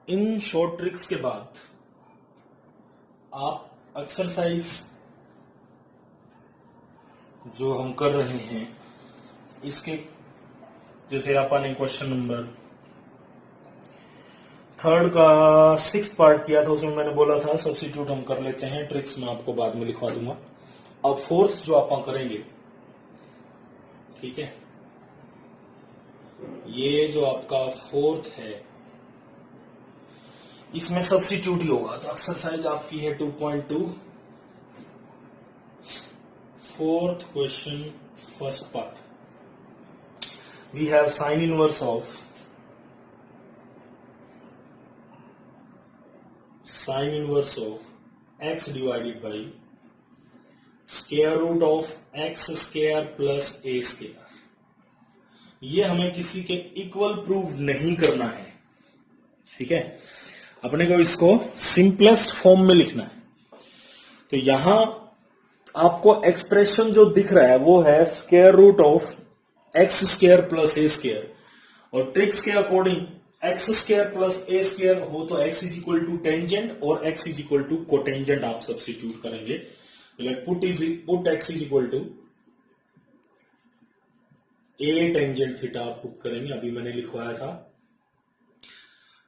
In short tricks के बाद आप एक्सरसाइज जो हम कर रहे हैं इसके, जैसे आपने क्वेश्चन नंबर 3 का 6th पार्ट किया था, उसमें मैंने बोला था सब्स्टिट्यूट हम कर लेते हैं, ट्रिक्स मैं आपको बाद में लिखवा दूंगा। अब 4th जो आप करेंगे, ठीक है, ये जो आपका 4th है इसमें सब्स्टिट्यूट ही होगा। तो एक्सरसाइज आपकी है 2.2, 4th question, first part. We have sine inverse of x divided by square root of x square plus a square. ये हमें किसी के इक्वल प्रूव नहीं करना है, ठीक है, अपने को इसको सिंपलेस्ट फॉर्म में लिखना है। तो यहां आपको एक्सप्रेशन जो दिख रहा है वो है square root of x square plus a square, और ट्रिक्स के according x square plus a square हो तो x is equal to tangent और x is equal to cotangent आप सब्स्टिट्यूट करेंगे। Put x is equal to a tangent theta आप put करेंगे, अभी मैंने लिखवाया था।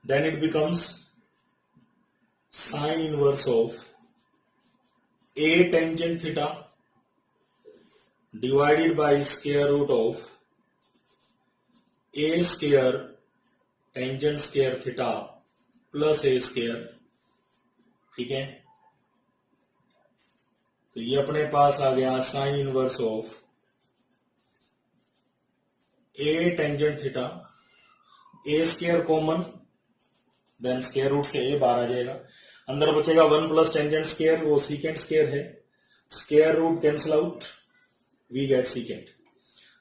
Then it becomes sine inverse of a tangent theta divided by square root of a square tangent square theta plus a square, ठीक है। तो ये अपने पास आ गया sine inverse of a tangent theta, a square common, then square root से a बाहर आ जाएगा, अंदर बचेगा 1 प्लस टेंजेंट स्क्वायर, वो सीकेंट स्क्वायर है, square root cancel out, we get secant,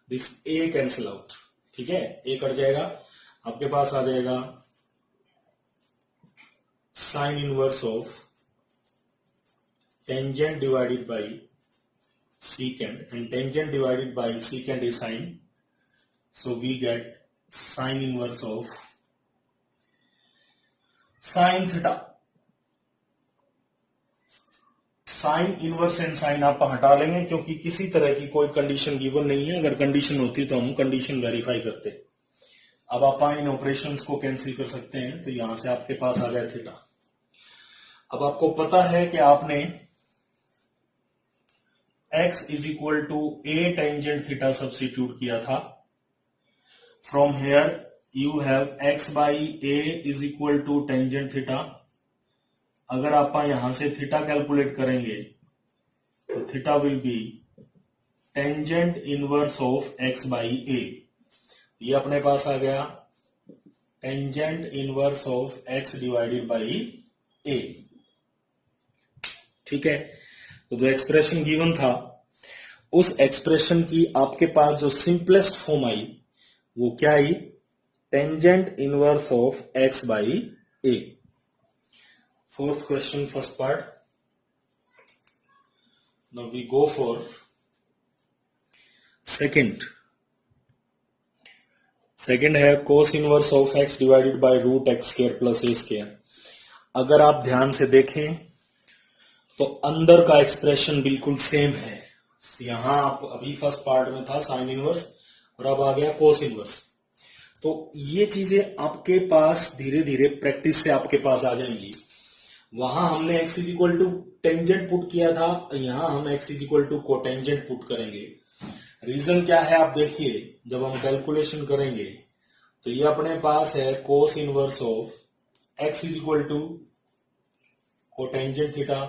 this a cancel out, ठीक है, a कट जाएगा, आपके पास आ जाएगा sine inverse of tangent divided by secant, and tangent divided by secant is sine, so we get sine inverse of sine theta. Sine inverse and sine आप हटा लेंगे क्योंकि किसी तरह की कोई कंडीशन गिवन नहीं है, अगर कंडीशन होती तो हम कंडीशन वेरीफाई करते। अब आप इन ऑपरेशंस को कैंसिल कर सकते हैं, तो यहां से आपके पास आ गया थीटा। अब आपको पता है कि आपने x is equal to a tangent theta substitute किया था। From here you have x by a is equal to tangent theta. अगर आप यहां से थीटा कैलकुलेट करेंगे तो theta will be tangent inverse of x by a। ये अपने पास आ गया tangent inverse of x divided by a, ठीक है। तो जो एक्सप्रेशन गिवन था उस एक्सप्रेशन की आपके पास जो सिंपलेस्ट फॉर्म आई वो क्या आई, tangent inverse of x by a। 4th question, first part. Now we go for second है cos inverse of x divided by root x square plus a square. अगर आप ध्यान से देखें तो अंदर का एक्सप्रेशन बिल्कुल सेम है। यहां आप अभी फर्स्ट पार्ट में था साइन इनवर्स और अब आ गया cos इनवर्स। तो ये चीजें आपके पास धीरे धीरे प्रैक्टिस से आपके पास आ जाएंगी। वहां हमने x is equal to tangent put किया था, यहां हम x is equal to cotangent put करेंगे। रीजन क्या है आप देखिए, जब हम कैलकुलेशन करेंगे तो ये अपने पास है cos inverse of x is equal to cotangent theta,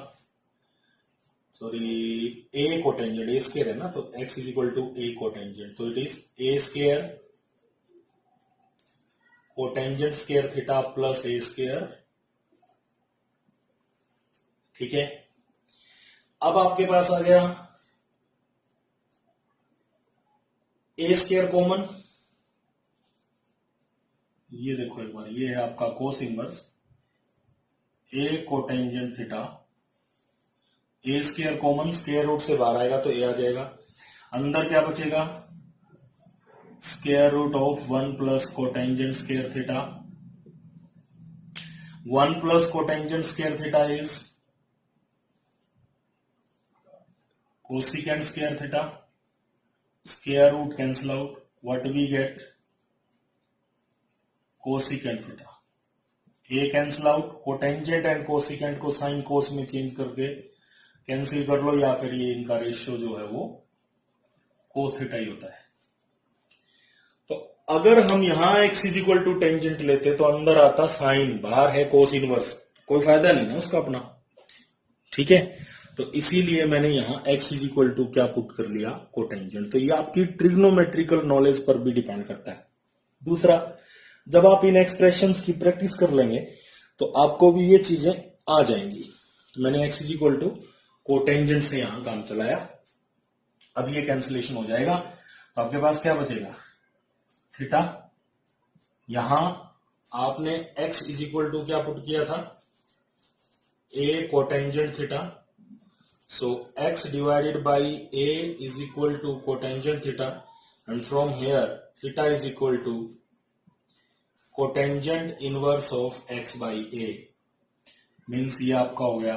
sorry a cotangent, a square है ना, तो x is equal to a cotangent, तो it is a square cotangent square theta plus a square, ठीक है। अब आपके पास आ गया a स्क्वायर कॉमन, ये देखो एक बार, ये है आपका cos inverse a cotangent theta, a square common, square root से बाहर आएगा तो a आ जाएगा, अंदर क्या बचेगा, square root of 1 plus cotangent square theta 1 plus cotangent square theta is cosecant square theta, square root cancel out, what we get cosecant theta, a cancel out, cotangent and cosecant को sine cos में change करके cancel कर लो, या फिर ये इनका ratio जो है वो कोस थीटा ही होता है। तो अगर हम यहां x is equal to tangent लेते तो अंदर आता साइन, बाहर है कोस इनवर्स, कोई फायदा नहीं ना उसका अपना, ठीक है। तो इसीलिए मैंने यहां x इज इक्वल टू क्या पुट कर लिया, कोटेंजेंट। तो ये आपकी ट्रिग्नोमेट्रिकल नॉलेज पर भी डिपेंड करता है। दूसरा, जब आप इन एक्सप्रेशंस की प्रैक्टिस कर लेंगे तो आपको भी ये चीजें आ जाएंगी। तो मैंने x is equal to cotangent से यहां काम चलाया, अब ये कैंसिलेशन हो जाएगा, तो आपके पास क्या बचेगा, थीटा। यहां आपने x इज इक्वल टू क्या पुट किया था, a cotangent theta, so x divided by a is equal to cotangent theta, and from here theta is equal to cotangent inverse of x by a, means ये आपका हो गया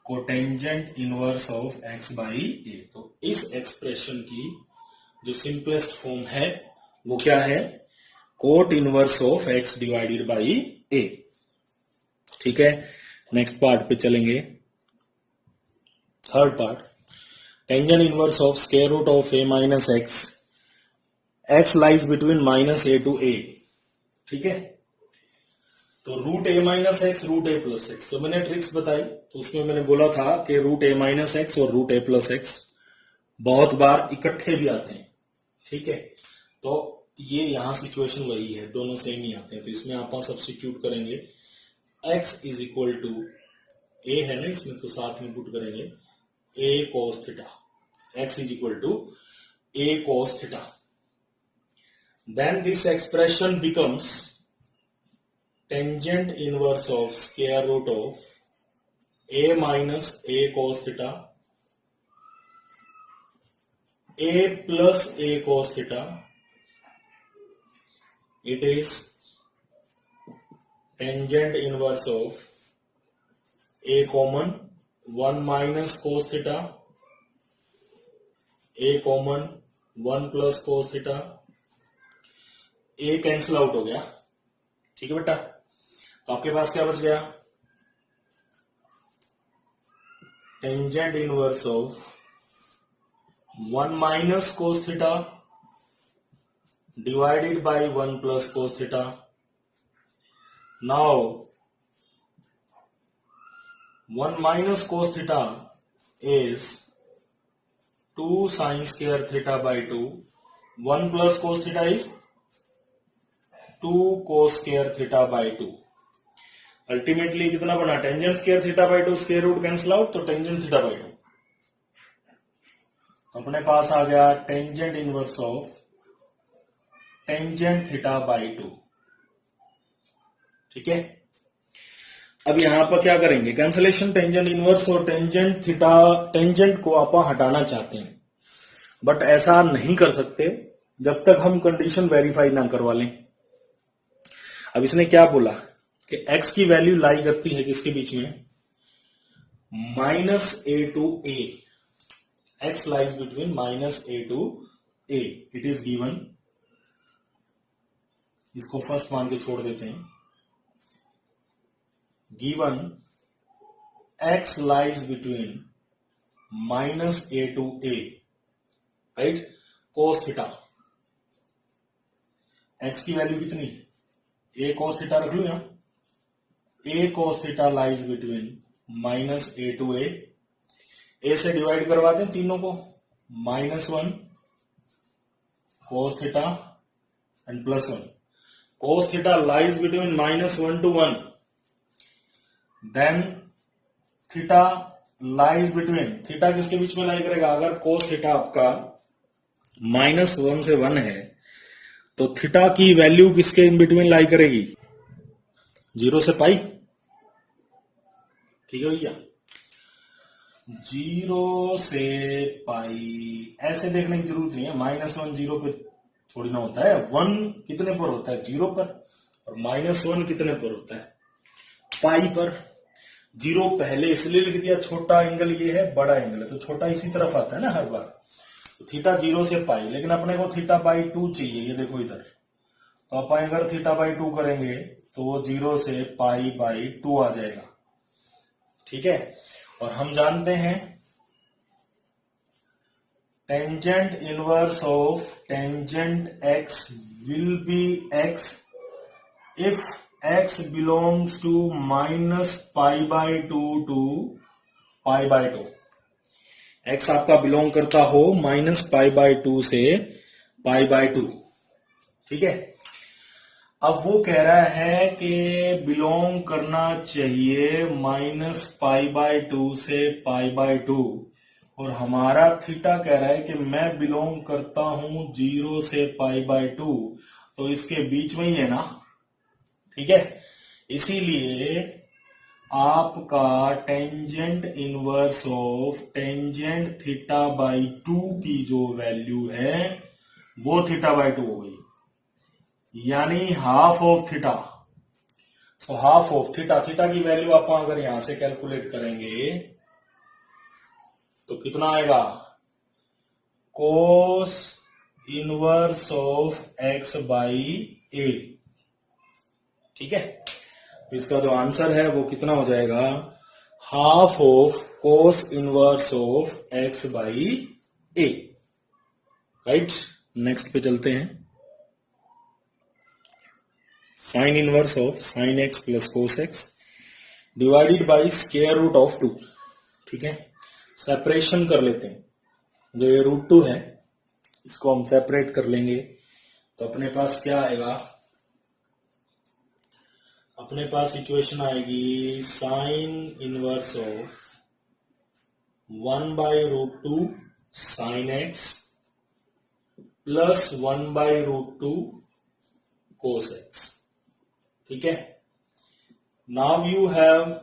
cotangent inverse of x by a। तो इस expression की जो simplest form है वो क्या है, cot inverse of x divided by a, ठीक है। नेक्स्ट पार्ट पे चलेंगे, third part, tangent inverse of square root of a minus x lies between minus a to a, ठीक है। तो root a minus x, root a plus x, तो मैंने tricks बताई, तो उसमें मैंने बोला था कि रूट a माइनस एक्स और रूट a प्लस एक्स बहुत बार इकट्ठे भी आते हैं, ठीक है। तो ये यहां सिचुएशन वही है, दोनों सेम ही आते हैं, तो इसमें आप सब्स्टिट्यूट करेंगे x is equal to a है ना इसमें, तो साथ में पुट करेंगे a cos theta, x is equal to a cos theta, then this expression becomes tangent inverse of square root of a minus a cos theta, a plus a cos theta, it is tangent inverse of a common 1 minus cos theta, a common 1 plus cos theta, a cancel out हो गया, ठीक है बेटा। तो आपके पास क्या बच गया, tangent inverse of 1 minus cos theta divided by 1 plus cos theta. Now 1 minus cos theta is 2 sine square theta by 2, 1 plus cos theta is 2 cos square theta by 2। Ultimately कितना बना, tangent square theta by 2, square root cancel out, तो tangent theta by 2। तो अपने पास आ गया tangent inverse of tangent theta by 2, ठीक है। अब यहां पर क्या करेंगे, कैंसिलेशन, टेंजेंट इनवर्स और टेंजेंट थीटा, टेंजेंट को आप हटाना चाहते हैं, बट ऐसा नहीं कर सकते जब तक हम कंडीशन वेरीफाई ना करवा लें। अब इसने क्या बोला कि x की वैल्यू लाई करती है किसके बीच में, minus a to a, x lies between minus a to a, it is given, इसको फर्स्ट मान के छोड़ देते हैं, given x lies between minus a to a, right, cos theta, x की वैल्यू कितनी, a cos थीटा रख लू यहां, a cos theta lies between minus a to a से डिवाइड करवा दें तीनों को, -1 cos theta and +1, cos theta lies between -1 to 1, then theta lies between, theta किसके बीच में लाई करेगा, अगर cos थीटा आपका -1 से 1 है तो थीटा की वैल्यू किसके इन बिटवीन लाई करेगी, 0 से पाई, ठीक है भैया, 0 से पाई, ऐसे देखने की जरूरत नहीं है, -1 0 पे थोड़ी ना होता है, 1 कितने पर होता है, 0 पर, और -1 कितने पर होता है, पाई पर। जीरो पहले इसलिए लिख दिया, छोटा एंगल ये है, बड़ा एंगल है, तो छोटा इसी तरफ आता है ना हर बार। तो थीटा 0 से पाई, लेकिन अपने को थीटा बाई 2 चाहिए, ये देखो इधर। तो अपन अगर थीटा बाई 2 करेंगे तो वो 0 से पाई बाई 2 आ जाएगा। ठीक है, और हम जानते हैं tangent inverse of tangent x will be x if x belongs to minus pi by 2 to pi by 2। x आपका बिलोंग करता हो माइनस पाई बाय 2 से पाई बाय 2। ठीक है, अब वो कह रहा है कि बिलोंग करना चाहिए माइनस पाई बाय 2 से पाई बाय 2, और हमारा थीटा कह रहा है कि मैं बिलोंग करता हूं 0 से पाई बाय 2, तो इसके बीच में ही है ना। ठीक है, इसीलिए आपका tangent inverse of tangent theta by 2 की जो वैल्यू है वो थीटा बाई 2 हो गई, यानी half of theta. So half of theta, theta की वैल्यू आप अगर यहां से कैलकुलेट करेंगे तो कितना आएगा, cos inverse of x by a. ठीक है, तो इसका जो आंसर है वो कितना हो जाएगा, half of cos inverse of x by a. Right, next पे चलते हैं। Sine inverse of sine x plus cos x divided by square root of 2। ठीक है, सेपरेशन कर लेते हैं। जो ये रूट 2 है इसको हम सेपरेट कर लेंगे, तो अपने पास क्या आएगा, अपने पास इक्वेशन आएगी sine inverse of 1 by root 2 sine x plus 1 by root 2 cos x. ठीक है, now you have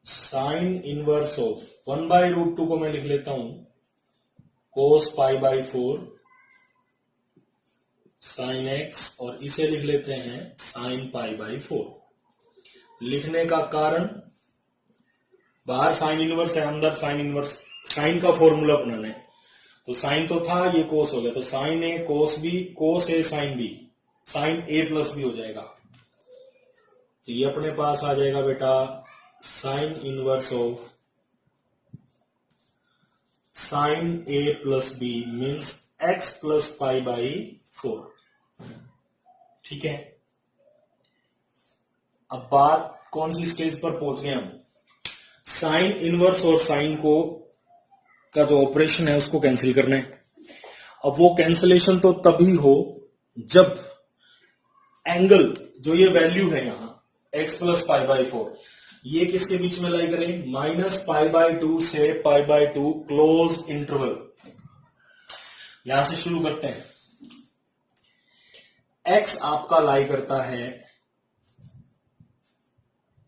sine inverse of 1 by root 2 को मैं लिख लेता हूं cos pi by 4 sine x, और इसे लिख लेते हैं साइन पाई बाई 4। लिखने का कारण, बाहर साइन इनवर्स है, अंदर साइन इनवर्स, साइन का फॉर्मूला बनाना है। तो साइन तो था, ये कोस हो गया, तो sine a cos b, cos a sine b, sine a plus b हो जाएगा। तो ये अपने पास आ जाएगा बेटा sine inverse of sine a plus b means x plus pi by 4। ठीक है, अब बात कौन सी स्टेज पर पहुंच गए हम, साइन इनवर्स और साइन को का जो ऑपरेशन है उसको कैंसिल करना है। अब वो कैंसिलेशन तो तभी हो जब एंगल, जो ये वैल्यू है यहां x प्लस पाई बाई 4, ये किसके बीच में लाई करें, माइनस पाई बाई 2 से पाई बाई 2 क्लोज इंटरवल। यहां से शुरू करते हैं। x आपका लाई करता है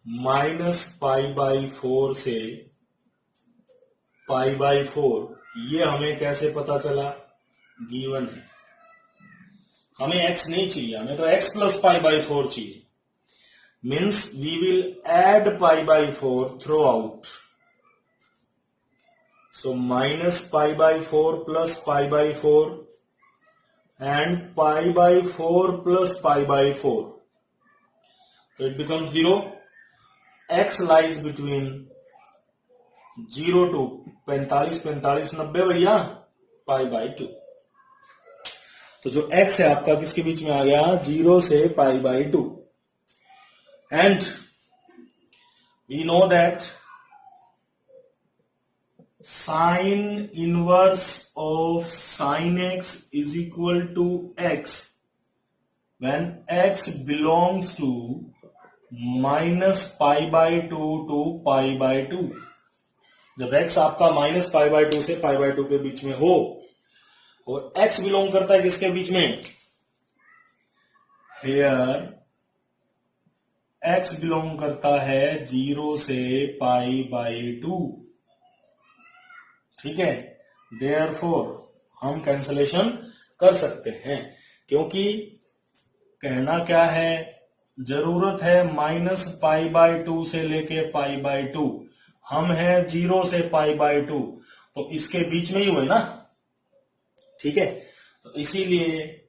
माइनस पाई बाई 4 से पाई बाई 4। ये हमें कैसे पता चला, गिवन है। हमें x नहीं चाहिए, हमें तो x प्लस पाई बाई 4 चाहिए। Means we will add pi by 4 throughout. So minus pi by 4 plus pi by 4 and pi by 4 plus pi by 4. So it becomes 0. X lies between 0 to 45, 45, 90 भैया pi by 2। तो जो x है आपका किसके बीच में आ गया, 0 से pi by 2। And we know that sin inverse of sin x is equal to x when x belongs to minus pi by 2 to pi by 2। जब x आपका माइनस पाई बाई 2 से पाई बाई 2 के बीच में हो, और x बिलोंग करता है किसके बीच में, हियर x बिलोंग करता है 0 से पाई बाई 2। ठीक है, देयरफॉर हम कैंसलेशन कर सकते हैं, क्योंकि कहना क्या है, जरूरत है -π/2 से लेके π/2, हम है 0 से π/2, तो इसके बीच में ही हुए ना, ठीक है। तो इसीलिए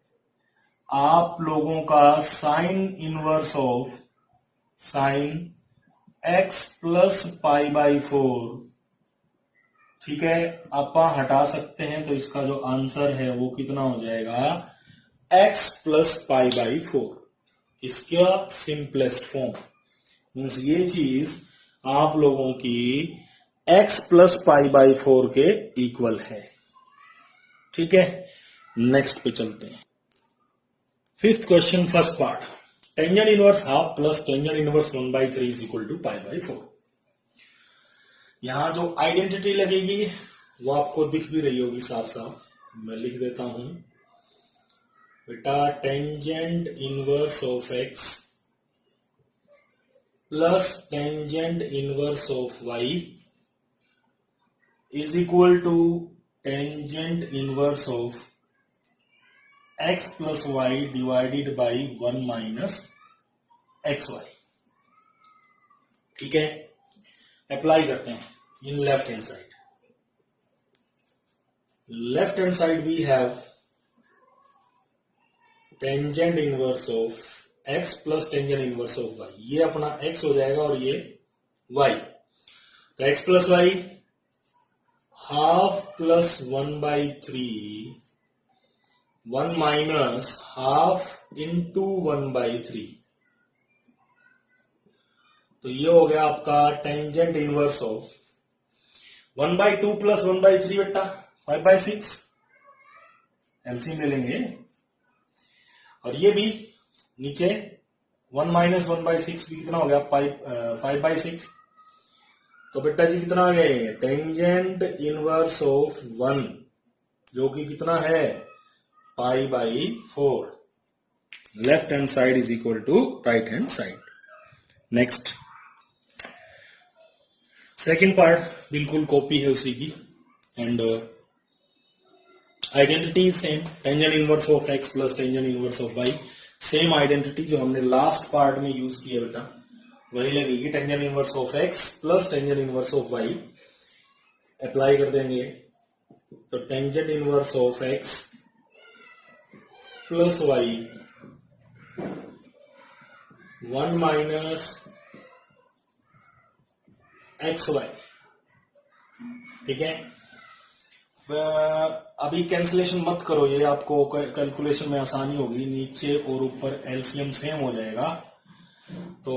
आप लोगों का sine inverse of sine x plus π/4, ठीक है, आप हटा सकते हैं, तो इसका जो आंसर है वो कितना हो जाएगा, x प्लस π/4। इसका सिंपलेस्ट फॉर्म मीन्स ये चीज आप लोगों की x प्लस π/4 के इक्वल है, ठीक है। नेक्स्ट पे चलते हैं। Fifth question, first part, tangent inverse half plus tangent inverse 1/3 is equal to π/4। यहां जो आइडेंटिटी लगेगी वो आपको दिख भी रही होगी साफ साफ, मैं लिख देता हूं बेटा, tangent inverse of x plus tangent inverse of y is equal to tangent inverse of x plus y divided by 1 minus xy, ठीक है। अप्लाई करते हैं in left hand side. Left hand side we have tangent inverse of x plus tangent inverse of y, ये अपना x हो जाएगा और ये y, तो x plus y half plus 1/3 1 minus half into 1/3, तो ये हो गया आपका टेंजेंट इनवर्स ऑफ 1/2 प्लस 1/3 बेटा 5/6, एलसीएम ले लेंगे, और ये भी नीचे 1 माइनस 1/6 भी कितना हो गया 5/6, तो बेटा जी कितना आ गया, टेंजेंट इनवर्स ऑफ 1 जो कि कितना है π/4। Left hand side is equal to right hand side. Next, second part बिल्कुल कॉपी है उसी की, and identity is same, tangent inverse of x plus tangent inverse of y, same identity जो हमने लास्ट पार्ट में यूज किया बेटा वही लगेगी, tangent inverse of x plus tangent inverse of y। Apply कर देंगे तो tangent inverse of x plus y 1 minus xy, ठीक है। अभी कैंसिलेशन मत करो, ये आपको कैलकुलेशन में आसानी होगी, नीचे और ऊपर एलसीएम सेम हो जाएगा, तो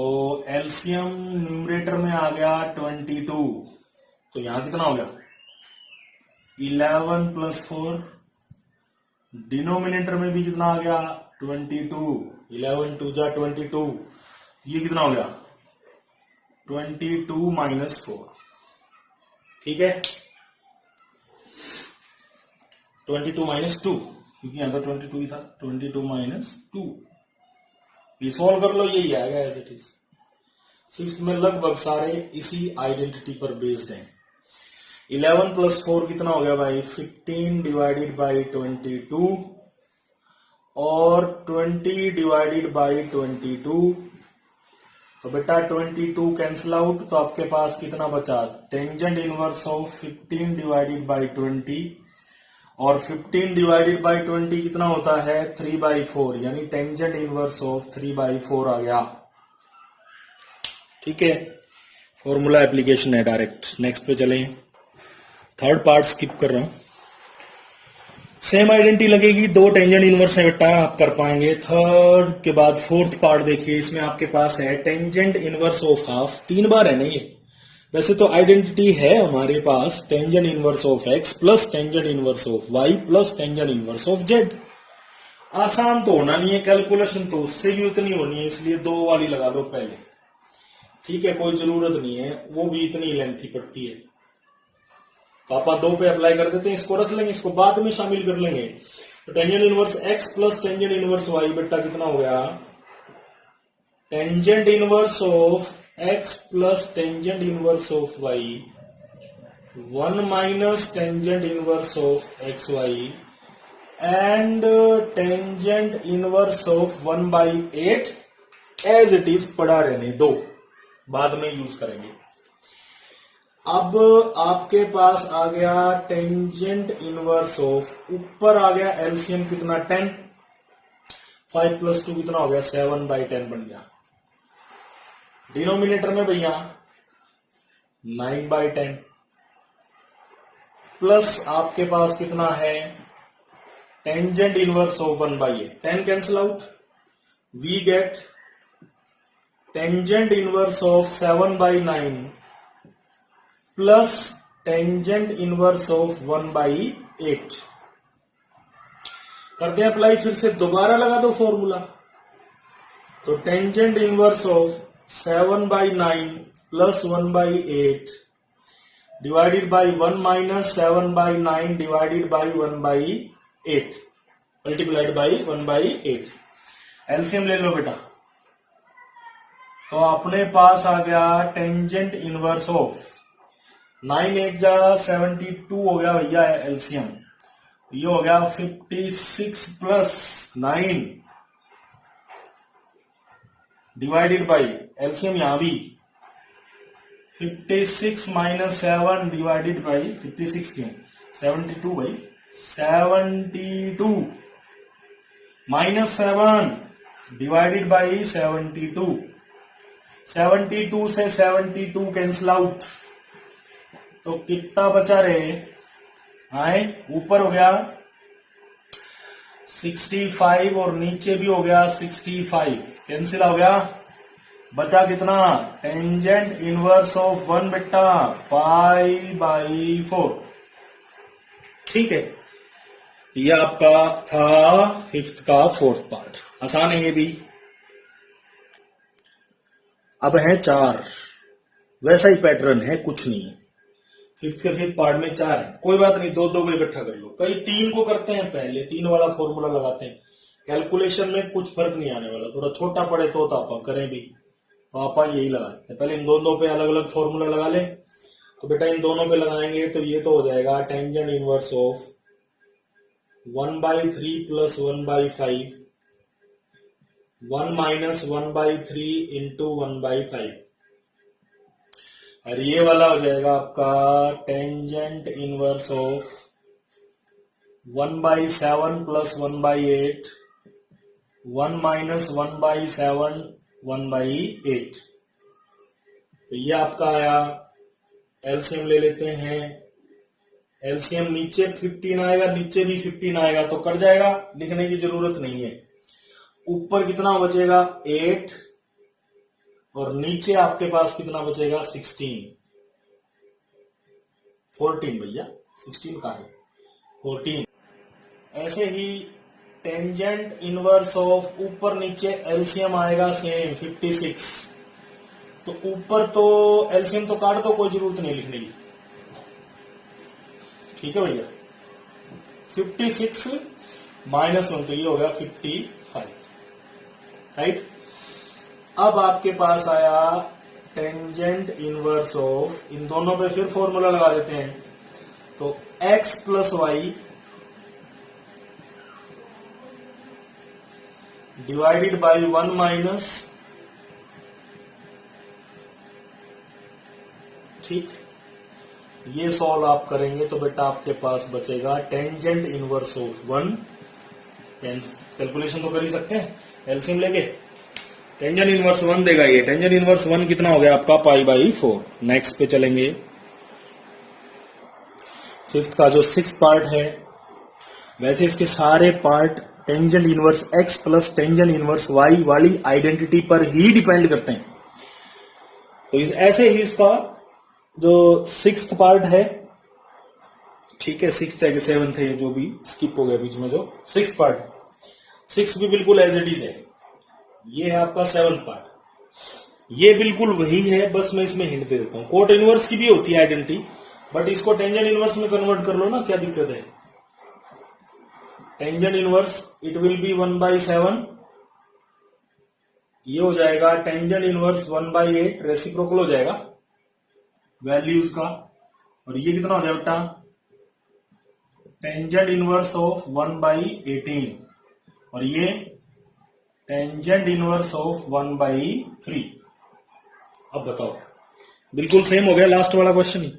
एलसीएम न्यूमरेटर में आ गया 22, तो यहां कितना हो गया 11 प्लस 4, डिनोमिनेटर में भी कितना आ गया 22, 11 2 जा 22, ये कितना हो गया 22 माइनस 4, ठीक है, 22 माइनस 2, क्योंकि यहां तो 22 ही था, 22 माइनस 2, ये सॉल्व कर लो, यही आएगा एज इट इज। फिफ्थ में लगभग सारे इसी आइडेंटिटी पर बेस्ड हैं। 11 प्लस 4 कितना हो गया भाई 15 डिवाइडेड बाई 22 और 20 डिवाइडेड बाई 22, तो बेटा 22 कैंसिल आउट, तो आपके पास कितना बचा, tangent inverse of 15 divided by 20, और 15 डिवाइडेड बाई 20 कितना होता है 3/4, यानी टेंजेंट इनवर्स ऑफ 3/4 आ गया, ठीक है। फॉर्मूला एप्लीकेशन है डायरेक्ट। नेक्स्ट पे चलें, थर्ड पार्ट स्किप कर रहा हूं, सेम आइडेंटिटी लगेगी, 2 टेंजेंट इनवर्स है बेटा, आप कर पाएंगे। थर्ड के बाद फोर्थ पार्ट देखिए, इसमें आपके पास है टेंजेंट इनवर्स ऑफ हाफ, 3 बार है नहीं, वैसे तो आइडेंटिटी है हमारे पास tangent inverse of x plus tangent inverse of y plus tangent inverse of z। आसान तो होना नहीं है, कैलकुलेशन तो उससे भी उतनी होनी है, इसलिए 2 वाली लगा दो पहले, ठीक है, कोई जरूरत नहीं है, वो भी इतनी लेंथी पड़ती है, तो आप 2 पे अप्लाई कर देते हैं, इसको रख लेंगे, इसको बाद में शामिल कर लेंगे। तो tangent inverse x plus tangent inverse y बेटा कितना हो गया, tangent inverse of x plus tangent inverse of y 1 minus tangent inverse of xy and tangent inverse of 1/8 as it is पड़ा रहने दो, बाद में यूज करेंगे। अब आपके पास आ गया टेंजेंट इनवर्स ऑफ, ऊपर आ गया एलसीएम कितना 10, 5 + 2 कितना हो गया 7/10 बन गया। डिनोमिनेटर में भैया 9/10 प्लस आपके पास कितना है tangent inverse of 1/8, 10 cancel out, we get tangent inverse of 7/9 plus tangent inverse of 1/8। करते हैं अप्लाई, फिर से दोबारा लगा दो फॉर्मूला। तो tangent inverse of 7/9 plus 1/8 divided by 1 minus 7/9 divided by 1/8 multiplied by 1/8। LCM ले लो बेटा। तो अपने पास आ गया टेंजेंट इनवर्स ऑफ 9 8 जा 72 हो गया भैया एलसीएम। ये हो गया 56 प्लस 9 डिवाइडेड बाई एलसीएम यहां भी 56 माइनस 7 डिवाइडेड बाई 56 क्यों 72 भाई 72 माइनस 7 डिवाइडेड बाई 72। 72 से 72 कैंसिल आउट, तो कितना बचा रहे आए, ऊपर हो गया 65 और नीचे भी हो गया 65, कैंसिल हो गया, बचा कितना टेंजेंट इनवर्स ऑफ 1 बेटा π/4। ठीक है, ये आपका था 5th का 4th पार्ट, आसान है ये भी। अब है 4, वैसा ही पैटर्न है, कुछ नहीं है। 5th के 5th पार्ट में 4 है, कोई बात नहीं, दो को इकट्ठा कर लो। कई 3 को करते हैं, पहले 3 वाला फॉर्मूला लगाते हैं, कैलकुलेशन में कुछ फर्क नहीं आने वाला, थोड़ा छोटा पड़े तो आप करें भी, तो आप यही लगाते हैं। पहले इन दोनों पे अलग अलग फॉर्मूला लगा ले। तो बेटा इन दोनों पे लगाएंगे तो ये तो हो जाएगा tangent inverse of 1/3 plus 1/5 1 minus 1/3 into 1/5, और ये वाला हो जाएगा आपका tangent inverse of 1/7 plus 1/8 1 minus 1/7 1/8। तो ये आपका आया। एलसीएम ले लेते हैं। एलसीएम नीचे 15 आएगा, नीचे भी 15 आएगा, तो कट जाएगा, लिखने की जरूरत नहीं है। ऊपर कितना बचेगा 8 और नीचे आपके पास कितना बचेगा 16 14 भैया 16 का है 14। ऐसे ही टेंजेंट इनवर्स ऑफ ऊपर नीचे एलसीएम आएगा सेम 56। तो ऊपर तो एलसीएम तो काट दो, कोई जरूरत नहीं लिखने की, ठीक है भैया। 56 माइनस 1 तो ये हो गया 55, राइट। अब आपके पास आया टेंजेंट इनवर्स ऑफ, इन दोनों पे फिर फॉर्मूला लगा देते हैं। तो x plus y divided by 1 minus, ठीक, ये सॉल्व आप करेंगे तो बेटा आपके पास बचेगा टेंजेंट इनवर्स ऑफ 1। कैलकुलेशन तो कर ही सकते हैं एलसीएम लेके। टेंजेंट इनवर्स 1 देगा ये। टेंजेंट इनवर्स 1 कितना हो गया आपका π/4। नेक्स्ट पे चलेंगे। 5th का जो 6th पार्ट है, वैसे इसके सारे part tangent inverse x plus tangent inverse y वाली आइडेंटिटी पर ही डिपेंड करते हैं। तो ऐसे ही इसका जो 6th पार्ट है, ठीक है, 6th है कि 7th है, जो भी स्किप हो गया बीच में, जो 6th पार्ट, 6 भी बिल्कुल एज इट इज है। ये है आपका 7th पार्ट, ये बिल्कुल वही है, बस मैं इसमें हिंट दे देता हूं। कोट इनवर्स की भी होती है आइडेंटिटी, बट इसको टेंजेंट इनवर्स में कन्वर्ट कर लो ना, क्या दिक्कत है। Tangent inverse it will be 1/7, ये हो जाएगा टेंजेंट इनवर्स 1/8, रेसिप्रोकल हो जाएगा वैल्यूज का। और ये कितना हो जाएगा बेटा टेंजेंट इनवर्स ऑफ 1/18, और ये टेंजेंट इनवर्स ऑफ 1/3। अब बताओ, बिल्कुल सेम हो गया लास्ट वाला क्वेश्चन ही।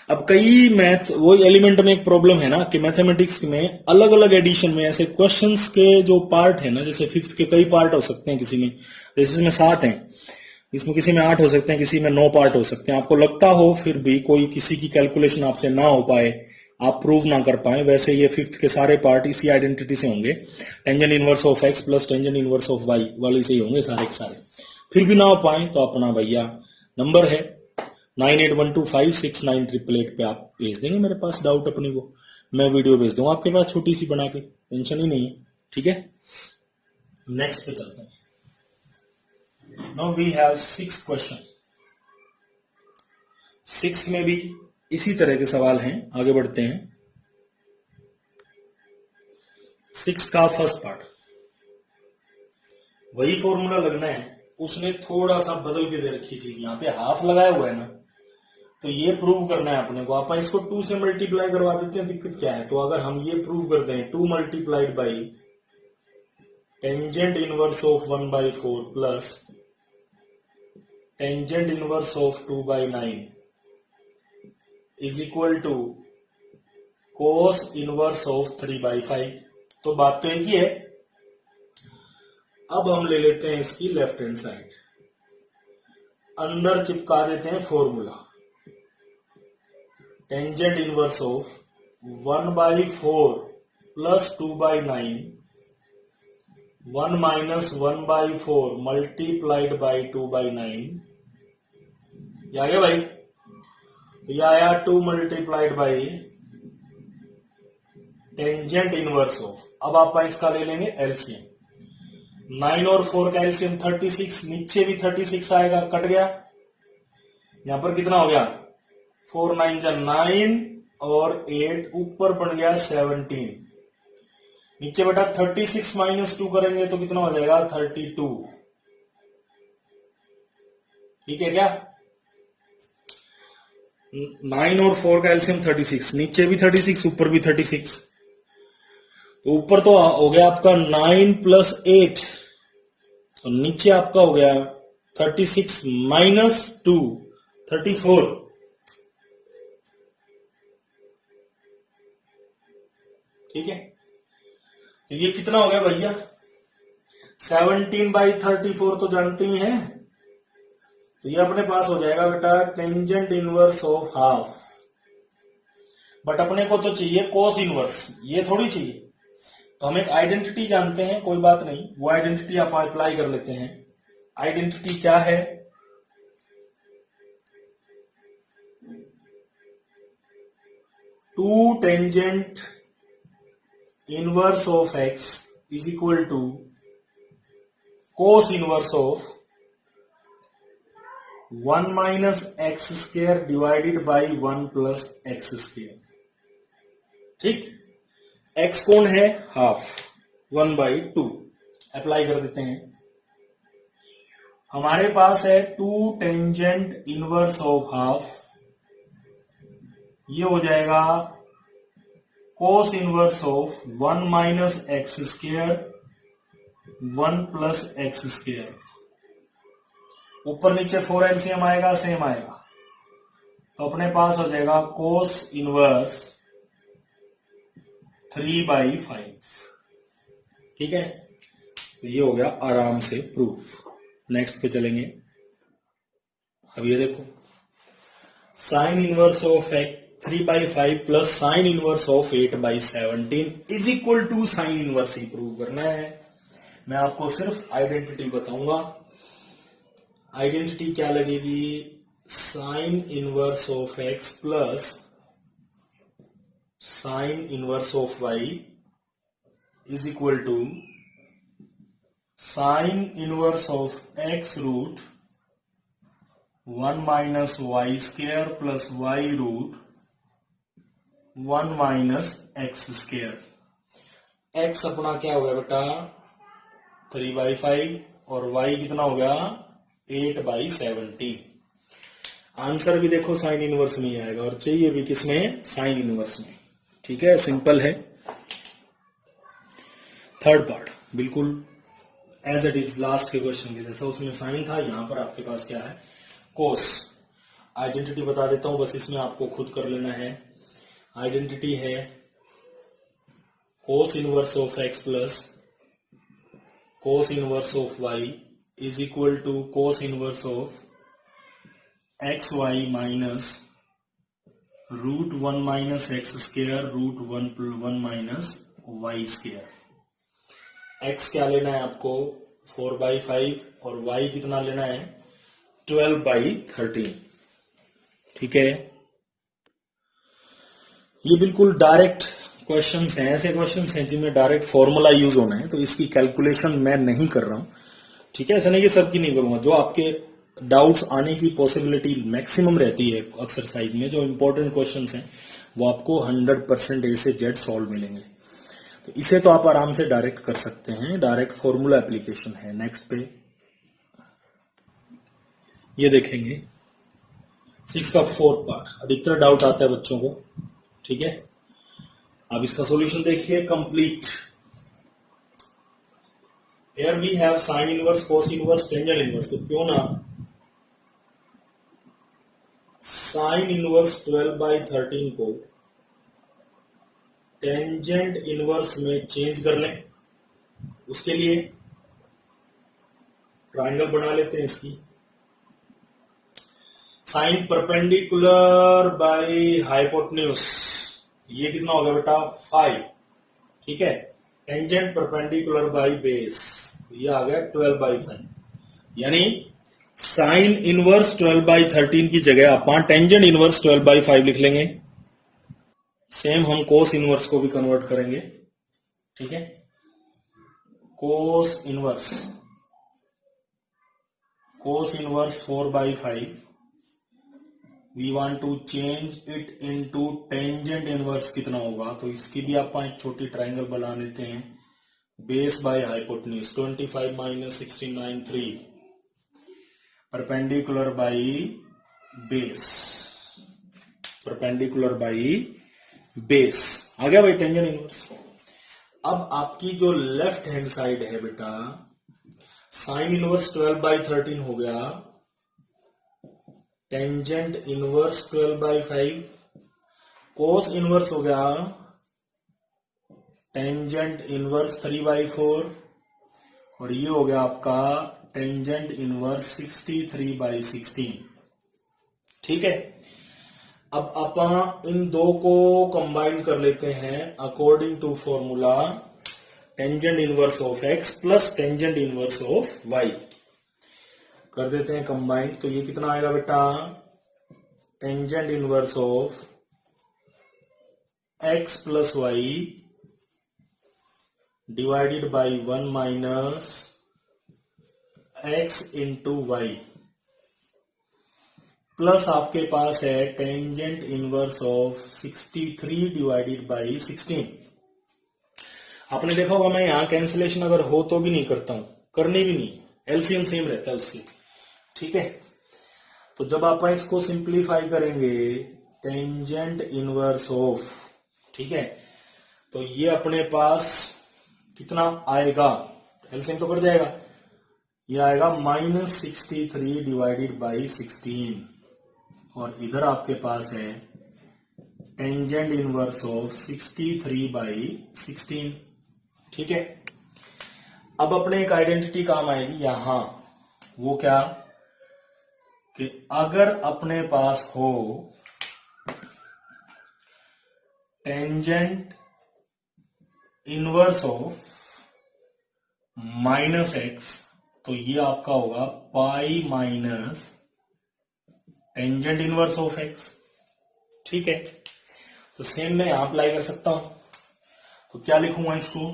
अब कई मैथ वो एलिमेंट में एक प्रॉब्लम है ना कि मैथमेटिक्स में अलग अलग एडिशन में ऐसे क्वेश्चंस के जो पार्ट है ना, जैसे फिफ्थ के कई पार्ट हो सकते हैं, किसी में जैसे इसमें 7 हैं, इसमें किसी में 8 हो सकते हैं, किसी में 9 पार्ट हो सकते हैं। आपको लगता हो फिर भी कोई किसी की कैलकुलेशन आपसे ना हो पाए, आप प्रूव ना कर पाए, वैसे ये फिफ्थ के सारे पार्ट इसी आइडेंटिटी से होंगे, tangent inverse of x plus tangent inverse of y वाले से ही होंगे सारे के सारे। फिर भी ना हो पाए तो अपना भैया नंबर है 9812569888 पे आप भेज देंगे मेरे पास डाउट अपनी को, मैं वीडियो भेज दूंगा आपके पास छोटी सी बना के, टेंशन ही नहीं है। ठीक है, नेक्स्ट पे चलते हैं। Now we have 6th question. 6th में भी इसी तरह के सवाल हैं, आगे बढ़ते हैं। 6th का फर्स्ट पार्ट, वही फॉर्मूला लगना है, उसने थोड़ा सा बदल के दे रखी चीज, यहाँ पे हाफ लगाया हुआ है ना, तो ये प्रूव करना है अपने को। आप इसको 2 से मल्टीप्लाई करवा देते हैं, दिक्कत क्या है। तो अगर हम ये प्रूव करते हैं 2 multiplied by tangent inverse of 1/4 plus tangent inverse of 2/9 is equal to cos inverse of 3/5। तो बात तो एक ही है। अब हम ले लेते हैं इसकी लेफ्ट हैंड साइड, अंदर चिपका देते हैं formula, tangent inverse of 1/4 plus 2/9 1 minus 1/4 multiplied by 2/9, ये आ गया भाई। ये आया 2 multiplied by tangent inverse of. अब आप इसका ले लेंगे एलसीएम, 9 और 4 का एलसीएम 36, नीचे भी 36 आएगा, कट गया। यहां पर कितना हो गया, 4 9 जा 9 और 8 ऊपर बन गया 17। नीचे बेटा 36 माइनस 2 करेंगे तो कितना हो जाएगा 32। ठीक है क्या, 9 और 4 का एलसीएम 36, नीचे भी 36 ऊपर भी 36, तो ऊपर तो हो गया आपका 9 प्लस 8 और नीचे आपका हो गया 36 माइनस 2 34। ठीक है, तो ये कितना हो गया भैया 17/34 तो जानते ही हैं, तो ये अपने पास हो जाएगा बेटा tangent inverse of half. But अपने को तो चाहिए कोस इनवर्स, ये थोड़ी चाहिए। तो हम एक आइडेंटिटी जानते हैं, कोई बात नहीं, वो आइडेंटिटी आप अप्लाई कर लेते हैं। आइडेंटिटी क्या है, two tangent inverse of x is equal to cos inverse of 1 minus x square divided by 1 plus x square. ठीक, एक्स कौन है, हाफ, 1/2 अप्लाई कर देते हैं। हमारे पास है 2 टेंजेंट इनवर्स ऑफ हाफ, ये हो जाएगा कोस inverse of 1 minus x square 1 plus x square. ऊपर नीचे 4 एलसीएम आएगा, सेम आएगा, तो अपने पास हो जाएगा कोस इनवर्स 3/5। ठीक है, तो ये हो गया आराम से प्रूफ। नेक्स्ट पे चलेंगे। अब ये देखो, sine inverse of 3/5 plus sine inverse of 8/17 is equal to sine inverse ही प्रूव करना है। मैं आपको सिर्फ आइडेंटिटी बताऊंगा। आइडेंटिटी क्या लगेगी, sine inverse of x plus sine inverse of y is equal to sine inverse of x root 1 minus y square plus y root 1 minus x square. X अपना क्या हो गया बेटा 3/5 और वाई कितना हो गया 8/17। आंसर भी देखो साइन इनवर्स में ही आएगा और चाहिए भी किसमें, साइन इनवर्स में। ठीक है, सिंपल है। थर्ड पार्ट बिल्कुल एज इट इज लास्ट के क्वेश्चन के जैसा उसमें साइन था, यहां पर आपके पास क्या है, कोस। आइडेंटिटी बता देता हूं, बस इसमें आपको खुद कर लेना है। आइडेंटिटी है cos inverse of x plus cos inverse of y is equal to cos inverse of x y minus root 1 minus x square root 1 minus y square. X क्या लेना है आपको 4/5 और वाई कितना लेना है 12/13। ठीक है, ये बिल्कुल डायरेक्ट क्वेश्चंस हैं, ऐसे क्वेश्चंस हैं जिनमें डायरेक्ट फॉर्मूला यूज होना है, तो इसकी कैलकुलेशन मैं नहीं कर रहा हूं। ठीक है, ऐसा नहीं कि सबकी नहीं करूंगा, जो आपके डाउट्स आने की पॉसिबिलिटी मैक्सिमम रहती है एक्सरसाइज में, जो इंपॉर्टेंट क्वेश्चंस हैं वो आपको 100% ए से जेड सॉल्व मिलेंगे। तो इसे तो आप आराम से डायरेक्ट कर सकते हैं, डायरेक्ट फॉर्मूला एप्लीकेशन है। नेक्स्ट पे ये देखेंगे 6 का 4th पार्ट। अधिकतर डाउट आता है बच्चों को। ठीक है, अब इसका सॉल्यूशन देखिए complete. Here we have sine inverse, cos inverse, tangent inverse. तो क्यों ना साइन इनवर्स 12/13 को टेंजेंट इनवर्स में चेंज कर लें। उसके लिए ट्रायंगल बना लेते हैं इसकी। साइन परपेंडिकुलर बाय हाइपोटेन्यूज, ये कितना होगा बेटा 5। ठीक है, टेंजेंट परपेंडिकुलर बाय बेस, ये आ गया 12/5। यानी साइन इनवर्स 12/13 की जगह अपन टेंजेंट इनवर्स 12/5 लिख लेंगे। सेम हम कोस इनवर्स को भी कन्वर्ट करेंगे। ठीक है, cos inverse 4/5 we want to change it into tangent inverse कितना होगा, तो इसकी भी आप एक छोटी ट्रायंगल बना लेते हैं। Base by hypotenuse 25 minus 69 3 perpendicular by base, perpendicular by base आ गया भाई टेंजेंट इनवर्स। अब आपकी जो लेफ्ट हैंड साइड है बेटा, साइन इनवर्स 12/13 हो गया, टेंजेंट इनवर्स 12/5, कोस इनवर्स हो गया टेंजेंट इनवर्स 3/4, और ये हो गया आपका टेंजेंट इनवर्स 63/16। ठीक है, अब अपन इन दो को कंबाइन कर लेते हैं according to formula tangent inverse of x plus tangent inverse of y कर देते हैं कंबाइन। तो ये कितना आएगा बेटा, tangent inverse of x plus y divided by 1 minus x into y, plus आपके पास है tangent inverse of 63 divided by 16। आपने देखा होगा मैं यहां कैंसिलेशन अगर हो तो भी नहीं करता हूं, करनी भी नहीं, एलसीएम सेम रहता है उससे। ठीक है, तो जब आप इसको सिंप्लीफाई करेंगे टेंजेंट इनवर्स ऑफ, ठीक है, तो ये अपने पास कितना आएगा, एलसीएम तो कर जाएगा, ये आएगा -63 डिवाइडेड बाई 16, और इधर आपके पास है टेंजेंट इनवर्स ऑफ 63/16। ठीक है, अब अपने एक आइडेंटिटी काम आएगी यहां, वो क्या कि अगर अपने पास हो टेंजेंट इनवर्स ऑफ -x, तो ये आपका होगा pi minus tangent inverse of x। ठीक है, तो सेम मैं यहां अप्लाई कर सकता हूं, तो क्या लिखूंगा इसको,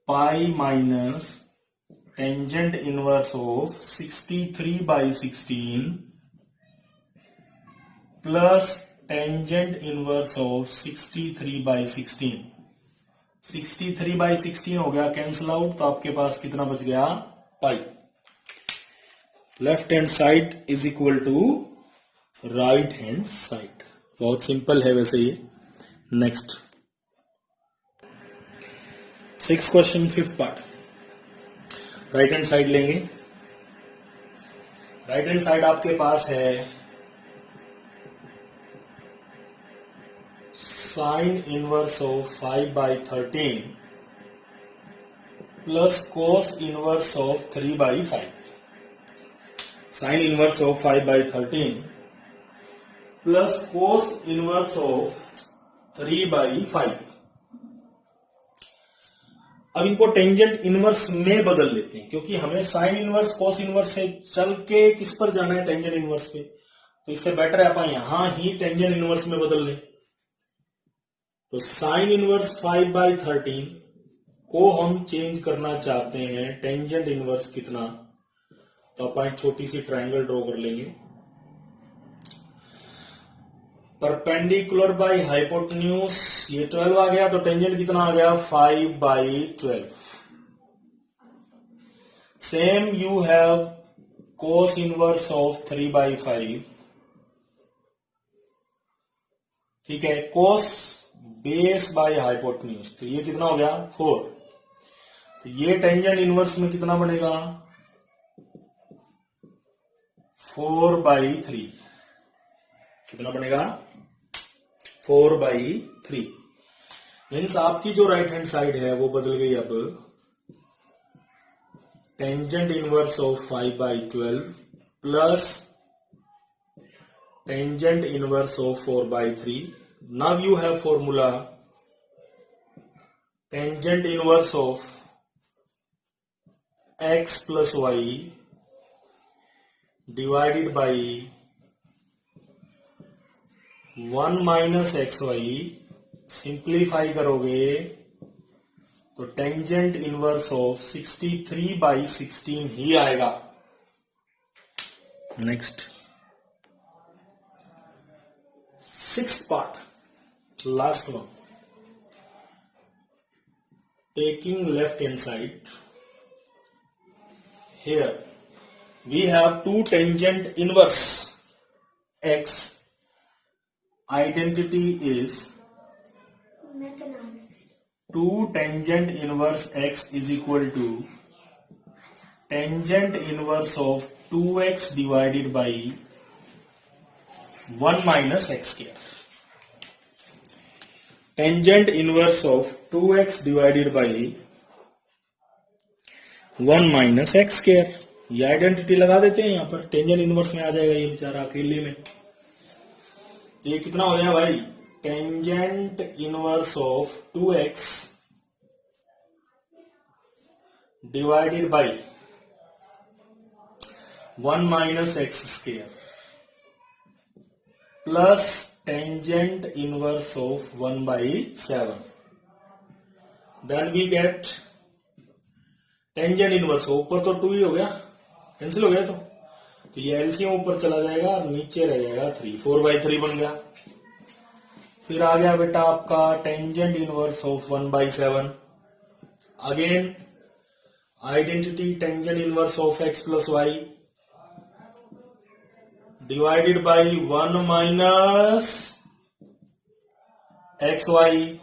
pi minus tangent inverse of 63/16 plus tangent inverse of 63/16। 63/16 हो गया कैंसिल आउट, तो आपके पास कितना बच गया, pi. Left hand side is equal to right hand side. बहुत सिंपल है वैसे ये। Next 6 question 5th part. Right hand side लेंगे। राइट हैंड साइड आपके पास है sine inverse of 5/13 plus cos inverse of 3/5। Sine inverse of 5/13 plus cos inverse of 3/5। अब इनको टेंजेंट इनवर्स में बदल लेते हैं, क्योंकि हमें साइन इनवर्स कोस इनवर्स से चल के किस पर जाना है, टेंजेंट इनवर्स पे। तो इससे बेटर है अपन यहां ही टेंजेंट इनवर्स में बदल लें। तो साइन इनवर्स 5/13 को हम चेंज करना चाहते हैं टेंजेंट इनवर्स कितना, तो अपन एक छोटी सी ट्रायंगल ड्रॉ कर लेंगे। परपेंडिकुलर बाई हाइपोटेन्यूज, ये 12 आ गया, तो टेंजेंट कितना आ गया 5/12। Same you have cos inverse of 3/5। ठीक है, कोस बेस बाय हाइपोटेन्यूज, तो ये कितना हो गया 4। तो ये टेंजेंट इनवर्स में कितना बनेगा 4/3। कितना बनेगा 4/3। मीन्स आपकी जो राइट हैंड साइड है वो बदल गई अब tangent inverse of 5/12 plus tangent inverse of 4/3। Now you have formula tangent inverse of x plus y divided by 1 minus XY। Simplify करोगे तो टेंजेंट इनवर्स ऑफ 63/16 ही आएगा। Next 6th part, last one. Taking left hand side, here we have two tangent inverse x. Identity is 2 tangent inverse x is equal to tangent inverse of 2x divided by 1 minus x square. Tangent inverse of 2x divided by 1 minus x square. ये identity लगा देते हैं, यहां पर tangent inverse में आ जाएगा ये बेचारा अकेले में। तो ये कितना हो गया भाई, tangent inverse of 2x divided by 1 minus x square plus tangent inverse of 1/7। Then we get tangent inverse, ऊपर तो 2 ही हो गया, कैंसिल हो गया। तो ये एलसीएम ऊपर चला जाएगा और नीचे रह जाएगा 3, 4/3 बन गया। फिर आ गया बेटा आपका tangent inverse of 1/7। Again identity tangent inverse of x plus y divided by 1 minus x y.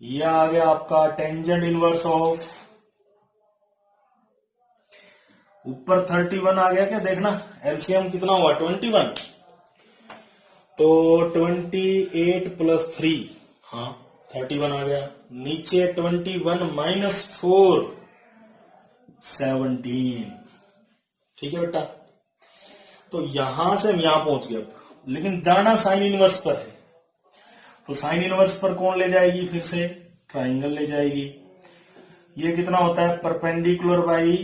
यह आ गया आपका टेंजेंट इनवर्स ऑफ, ऊपर 31 आ गया क्या, देखना एलसीएम कितना हुआ 21। तो 28 प्लस 3, हाँ 31 आ गया। नीचे 21 माइनस 4 17। ठीक है बेटा, तो यहां से हम यहां पहुंच गए। लेकिन जाना साइन इनवर्स पर है, तो साइन इनवर्स पर कौन ले जाएगी, फिर से ट्राइंगल ले जाएगी। ये कितना होता है परपेंडिकुलर बाई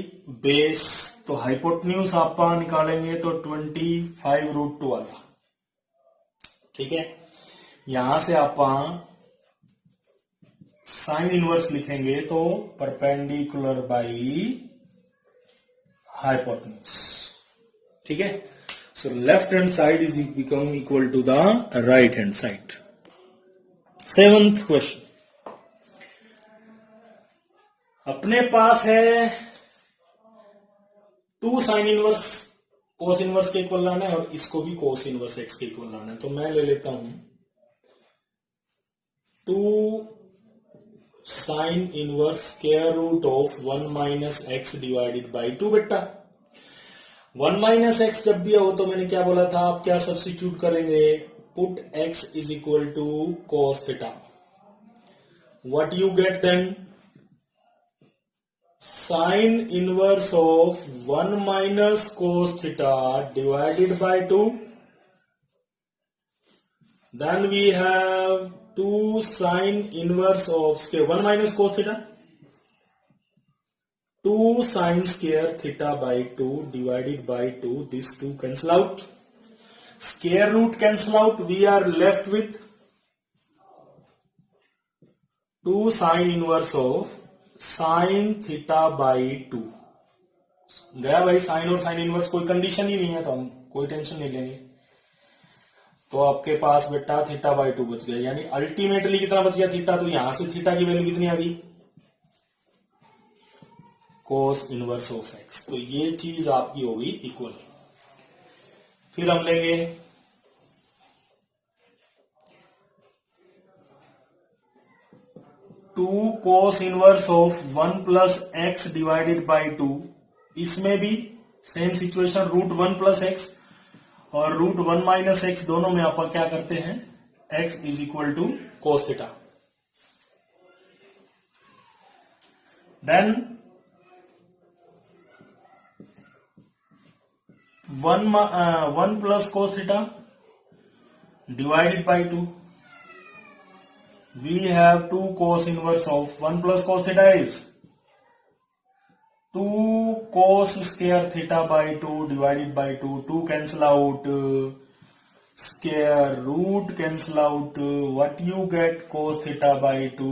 बेस, तो हाइपोटेन्यूज आप निकालेंगे तो 25√2 आता। ठीक है, यहां से आप साइन इनवर्स लिखेंगे तो परपेंडिकुलर बाई हाइपोटेन्यूज। ठीक है, so left hand side is become equal to the right hand side. 7th question, अपने पास है 2 साइन इनवर्स कोस इनवर्स के इक्वल लाना है और इसको भी कोस इनवर्स एक्स के इक्वल लाना है। तो मैं ले लेता हूं 2 sine inverse square root of 1 minus x divided by 2 बेटा। 1 माइनस एक्स जब भी हो तो मैंने क्या बोला था, आप क्या सब्स्टिट्यूट करेंगे, put x is equal to cos theta. What you get then, sine inverse of 1 minus cos theta divided by 2, then we have 2 sin inverse of square 1 minus cos theta, 2 sin square theta by 2 divided by 2, these 2 cancel out, square root cancel out, we are left with 2 sin inverse of sin theta by 2। गया भाई, sign और sine inverse कोई condition ही नहीं है तो हम कोई tension नहीं लेंगे। तो आपके पास बेटा थीटा बाई 2 बच गया, यानी अल्टीमेटली कितना बच गया थीटा, तो यहां से थीटा की वैल्यू कितनी आ गई, कोस इनवर्स ऑफ एक्स। तो ये चीज आपकी होगी इक्वल। फिर हम लेंगे two cos inverse of 1 plus x divided by 2, इसमें भी same situation, root 1 plus x और रूट 1 माइनस एक्स दोनों में आप क्या करते हैं, x is equal to cos theta. Then 1 plus cos theta divided by 2, we have 2 cos inverse of 1 plus cos theta is 2 cos square theta by 2 divided by 2, 2 cancel out, square root cancel out, what you get, cos theta by 2।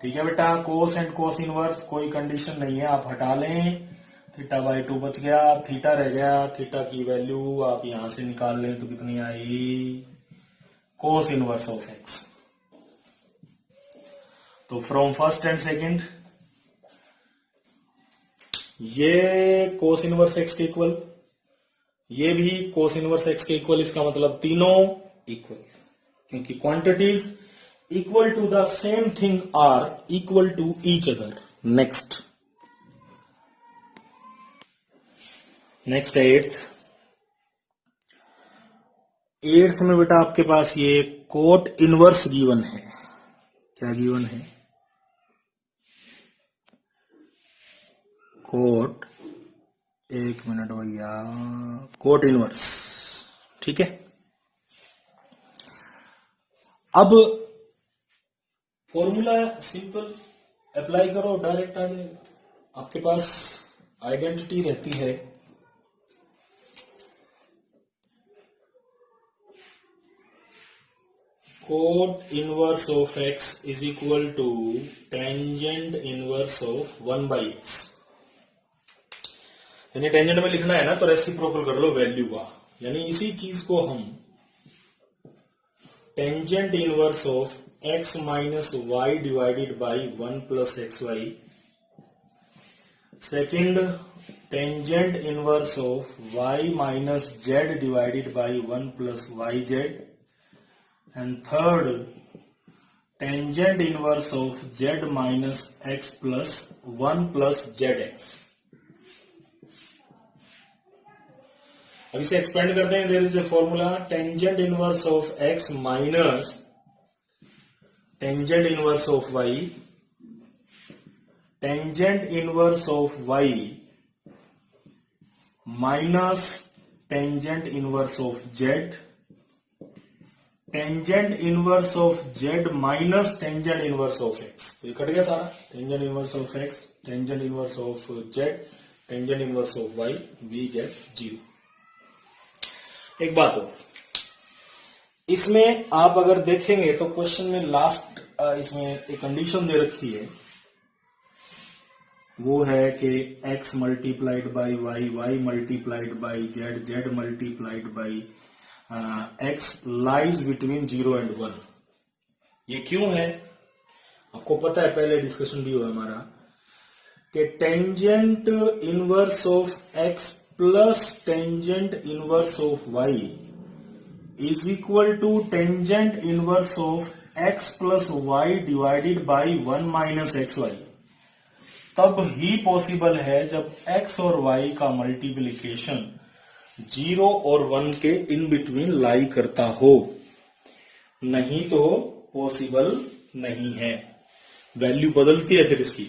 ठीक है बेटा, cos and cos inverse कोई condition नहीं है, आप हटा लें, theta by 2 बच गया, थीटा रह गया, थीटा की वैल्यू आप यहां से निकाल लें तो कितनी आई, cos इनवर्स ऑफ एक्स। तो फ्रॉम फर्स्ट एंड सेकेंड ये कोस इनवर्स एक्स के इक्वल, ये भी कोस इनवर्स एक्स के इक्वल, इसका मतलब तीनों इक्वल, क्योंकि quantities equal to the same thing are equal to each other. Next है एट्थ में बेटा आपके पास ये कोट इनवर्स गिवन है। क्या गिवन है, कोट, एक मिनट भैया, कोट इनवर्स, ठीक है। अब फॉर्मूला सिंपल अप्लाई करो, डायरेक्ट आ जाएगा। आपके पास आइडेंटिटी रहती है, cot inverse of x is equal to tangent inverse of 1 by x. यानी टेंजेंट में लिखना है ना तो रेसिप्रोकल कर लो वैल्यू का, यानी इसी चीज को हम tangent inverse of x minus y divided by 1 plus x y, second tangent inverse of y minus z divided by 1 plus y z, and third tangent inverse of z minus x plus 1 plus z x. अब इसे expand करते हैं, there is a formula, tangent inverse of x minus tangent inverse of y, tangent inverse of y minus tangent inverse of z, tangent inverse of z minus tangent inverse of x। तो ये cut गया सारा, tangent inverse of x, tangent inverse of z, tangent inverse of y, we get 0। एक बात हो, इसमें आप अगर देखेंगे तो क्वेश्चन में लास्ट इसमें एक कंडीशन दे रखी है, वो है कि x multiplied by y, y multiplied by z, z multiplied by x lies between 0 and 1। ये क्यों है आपको पता है, पहले डिस्कशन भी हुआ हमारा कि tangent inverse of x plus tangent inverse of y is equal to tangent inverse of x plus y divided by 1 minus x y तब ही पॉसिबल है जब x और y का मल्टीप्लिकेशन 0 और 1 के इन बिटवीन लाई करता हो, नहीं तो पॉसिबल नहीं है। वैल्यू बदलती है फिर इसकी,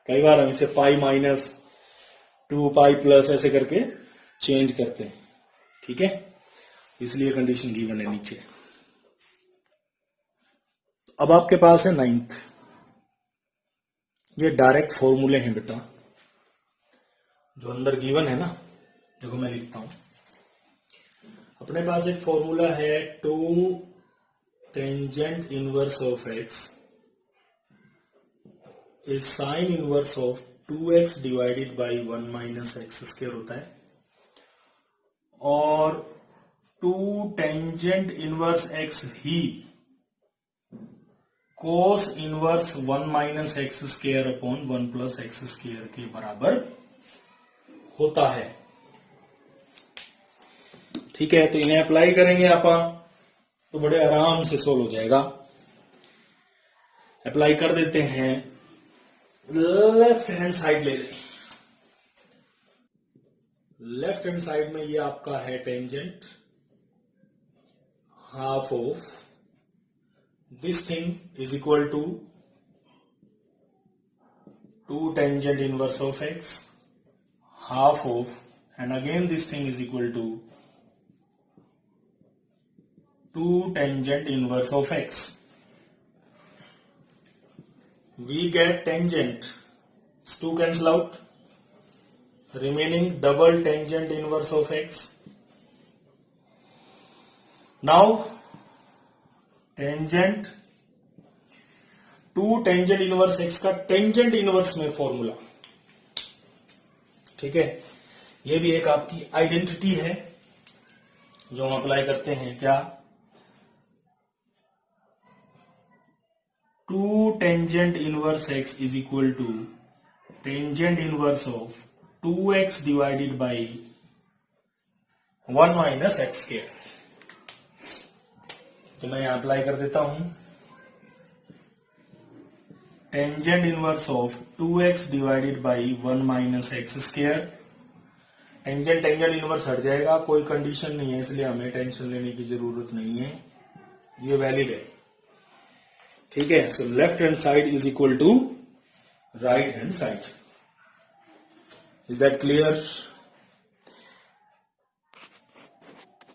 कई बार हम इसे पाई माइनस 2 पाई प्लस ऐसे करके चेंज करते हैं, ठीक है। इसलिए कंडीशन गिवन है नीचे। अब आपके पास है 9th। ये डायरेक्ट फॉर्मूले हैं बेटा, जो अंदर गिवन है ना, देखो मैं लिखता हूं। अपने पास एक फॉर्मूला है 2 tangent inverse of x is sine inverse of 2x divided by 1 minus x square होता है, और 2 टेंजेंट इनवर्स x ही cos inverse 1 minus x square upon 1 plus x square के बराबर होता है, ठीक है। तो इन्हें अप्लाई करेंगे अपन तो बड़े आराम से सोल्व हो जाएगा। अप्लाई कर देते हैं। लेफ्ट हैंड साइड ले लें। लेफ्ट हैंड साइड में ये आपका है tangent, half of this thing is equal to 2 tangent inverse of x, half of, and again this thing is equal to 2 tangent inverse of x. We get tangent. 2 cancel out. Remaining double tangent inverse of x. Now tangent 2 tangent inverse x का tangent inverse में formula, ठीक है। ये भी एक आपकी identity है जो हम अप्लाई करते हैं। क्या? 2 tangent inverse x is equal to tangent inverse of 2x divided by 1 minus x square। तो मैं यहां अप्लाई कर देता हूं। tangent inverse of 2x divided by 1 minus x square। Tangent inverse हट जाएगा, कोई कंडीशन नहीं है, इसलिए हमें टेंशन लेने की जरूरत नहीं है, ये वैलिड है, ठीक है। So left hand side is equal to right hand side. Is that clear?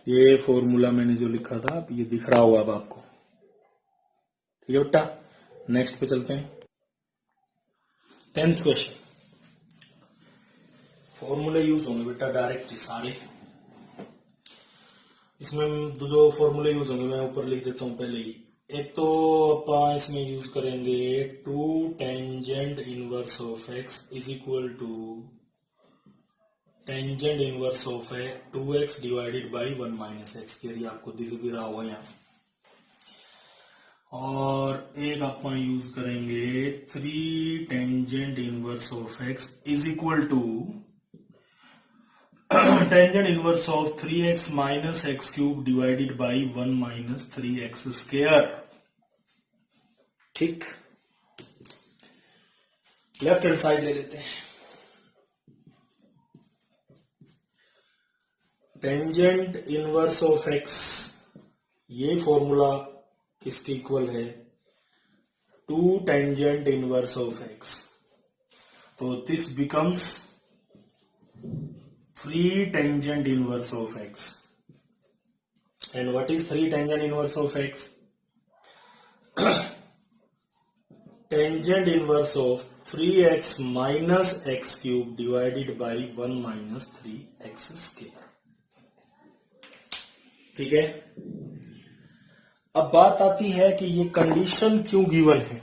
ये फॉर्मूला मैंने जो लिखा था ये दिख रहा होगा अब आपको, ठीक है बेटा। नेक्स्ट पे चलते हैं। 10th question. फॉर्मूले यूज होंगे बेटा डायरेक्ट सारे। इसमें जो फॉर्मूले यूज होंगे मैं ऊपर लिख देता हूं पहले ही। एक तो अपन इसमें यूज करेंगे 2 tangent inverse of x is equal to tangent inverse of 2x divided by 1 minus x. ये आपको दिख भी रहा होगा यहाँ। और एक अपन यूज करेंगे 3 tangent inverse of x is equal to tangent inverse of 3x minus x cube divided by 1 minus 3x square, ठीक। लेफ्ट हैंड साइड ले लेते हैं। टेंजेंट इनवर्स ऑफ x, ये फॉर्मूला किसके इक्वल है? 2 टेंजेंट इनवर्स ऑफ x। तो this becomes 3 tangent inverse of x. And what is 3 tangent inverse of x? Tangent inverse of 3x minus x cube divided by 1 minus 3x square, ठीक है। अब बात आती है कि ये कंडीशन क्यों गिवन है,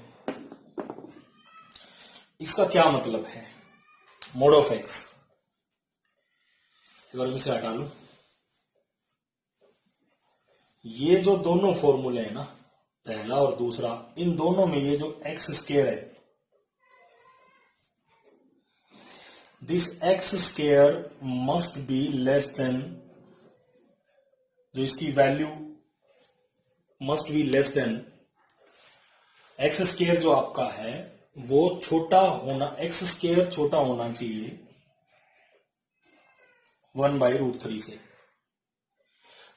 इसका क्या मतलब है। मोड ऑफ x, अगर मैं इसे हटा लूं, ये जो दोनों फॉर्मूले हैं ना, पहला और दूसरा, इन दोनों में ये जो एक्स स्क्वायर है, this x square must be less than, जो इसकी value must be less than x square जो आपका है वो छोटा होना, एक्स स्क्वायर छोटा होना चाहिए 1/√3 से।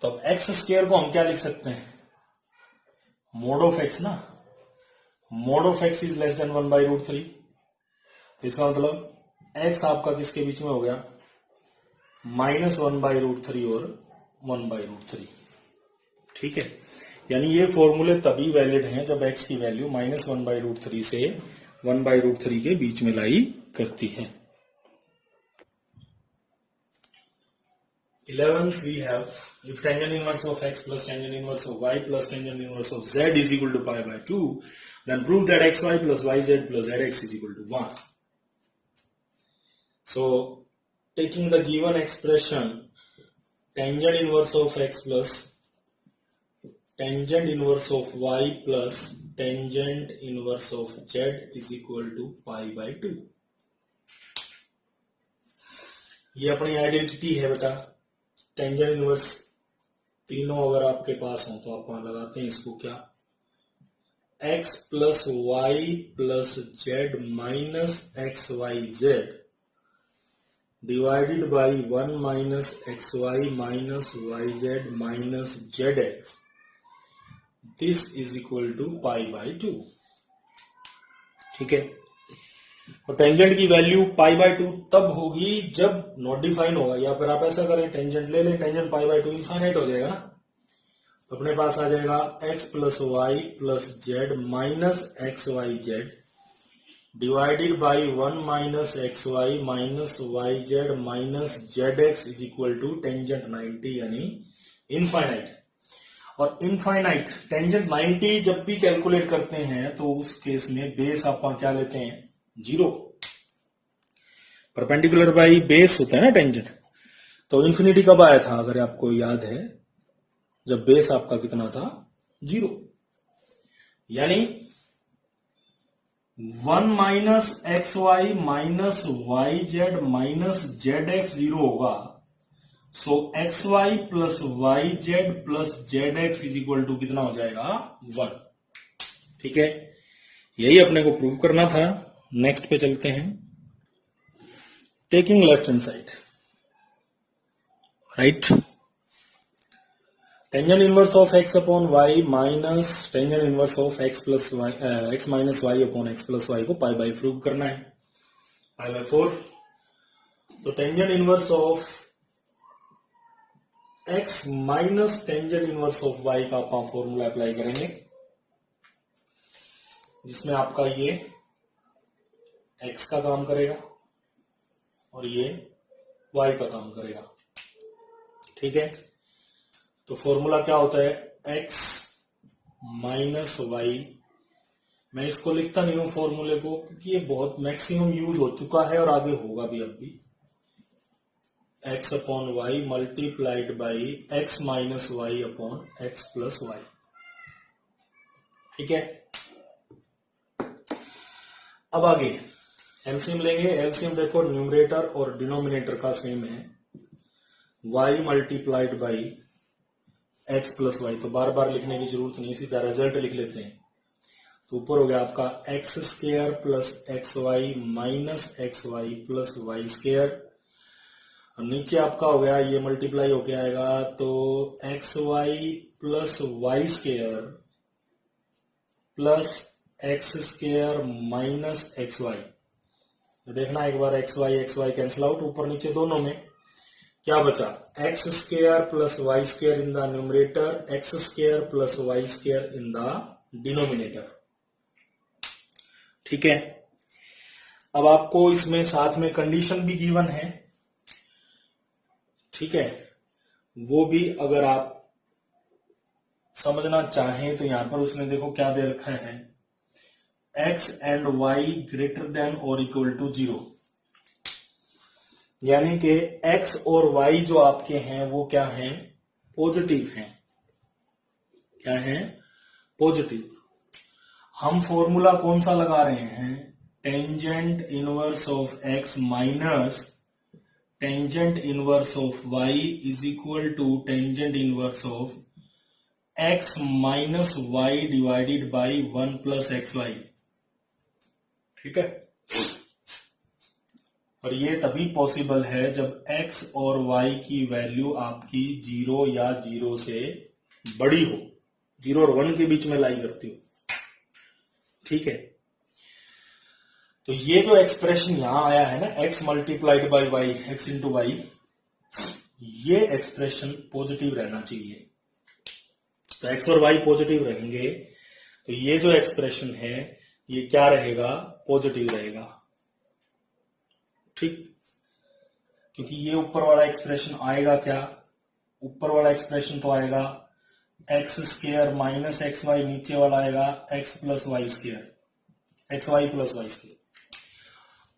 तो अब एक्स स्क्वायर को हम क्या लिख सकते हैं, मोड ऑफ एक्स ना, mode of x is less than 1/√3। तो इसका मतलब एक्स आपका किसके बीच में हो गया, -1/√3 और 1/√3। ठीक है, यानी ये फॉर्मूले तभी वैलिड हैं जब x की वैल्यू -1/√3 से 1/√3 के बीच में लाई करती है। 11th we have, if tangent inverse of x plus tangent inverse of y plus tangent inverse of z is equal to π/2, then prove that xy plus yz plus zx is equal to 1. So taking the given expression, tangent inverse of x plus tangent inverse of y plus tangent inverse of z is equal to π/2. ये अपनी identity है बेटा। Tangent inverse तीनों अगर आपके पास हो तो आप वहां लगाते हैं इसको, क्या, x plus y plus z minus x y z divided by 1 minus x y minus y z minus z x, this is equal to π/2। ठीक है, और टेंजेंट की वैल्यू π/2 तब होगी जब नॉट डिफाइन होगा, या फिर आप ऐसा करें, टेंजेंट ले लें, टेंजेंट π/2 इनफाइनाइट हो जाएगा ना, तो अपने पास आ जाएगा x plus y plus z minus x y z divided by 1 minus x y minus y z minus z x is equal to tangent 90 यानी इनफाइनाइट। और इनफाइनाइट टेंजेंट 90 जब भी कैलकुलेट करते हैं तो उस केस में बेस आप क्या लेते हैं, 0। परपेंडिकुलर बाई बेस होता है ना टेंजेंट। तो इन्फिनिटी कब आया था, अगर आपको याद है, जब बेस आपका कितना था, 0। यानी 1 minus x y minus y z minus z x 0 होगा। So x y plus y z plus z x is equal to कितना हो जाएगा, 1। ठीक है, यही अपने को प्रूव करना था। नेक्स्ट पे चलते हैं। Taking left hand side, right, tangent inverse of x upon y minus tangent inverse of x plus y, x minus y upon x plus y को π/4 प्रूव करना है, π/4। तो tangent inverse of x minus tangent inverse of y का आप formula apply करेंगे, जिसमें आपका ये x का काम करेगा और ये y का काम करेगा। ठीक है, तो फॉर्मूला क्या होता है, x माइनस वाई। मैं इसको लिखता नहीं हूं फॉर्मूले को, क्योंकि ये बहुत मैक्सिमम यूज हो चुका है और आगे होगा भी। अभी x upon y multiplied by x minus y upon x plus y. ठीक है, अब आगे एलसीएम लेंगे। एलसीएम देखो, न्यूमरेटर और डिनोमिनेटर का सेम है, y multiplied by x plus y. तो बार बार लिखने की जरूरत नहीं, सीधा रिजल्ट लिख लेते हैं। तो ऊपर हो गया आपका x square plus x y minus x y plus y square, और नीचे आपका हो गया, ये मल्टीप्लाई होके आएगा, तो x y plus y square plus x square minus x y. देखना एक बार, एक्स वाई कैंसिल आउट, ऊपर नीचे दोनों में क्या बचा, x square plus y square in the numerator, x square plus y square in the denominator. ठीक है, अब आपको इसमें साथ में कंडीशन भी गिवन है। ठीक है, वो भी अगर आप समझना चाहें तो यहां पर उसने देखो क्या दे रखा है, x and y greater than और इक्वल टू 0, यानी कि x और y जो आपके हैं वो क्या हैं, पॉजिटिव हैं। क्या हैं, पॉजिटिव। हम फॉर्मूला कौन सा लगा रहे हैं, tangent inverse of x minus tangent inverse of y is equal to tangent inverse of x minus y divided by 1 plus x y. ठीक है, और ये तभी पॉसिबल है जब x और y की वैल्यू आपकी 0 या 0 से बड़ी हो, 0 और 1 के बीच में लाई करती हो। ठीक है, तो ये जो एक्सप्रेशन यहां आया है ना, x multiplied by y, x into y, ये एक्सप्रेशन पॉजिटिव रहना चाहिए। तो x और y पॉजिटिव रहेंगे तो ये जो एक्सप्रेशन है ये क्या रहेगा, पॉजिटिव रहेगा। ठीक, क्योंकि ये ऊपर वाला एक्सप्रेशन आएगा क्या, ऊपर वाला एक्सप्रेशन तो आएगा x square minus x y, नीचे वाला आएगा x plus y square, x y plus y square.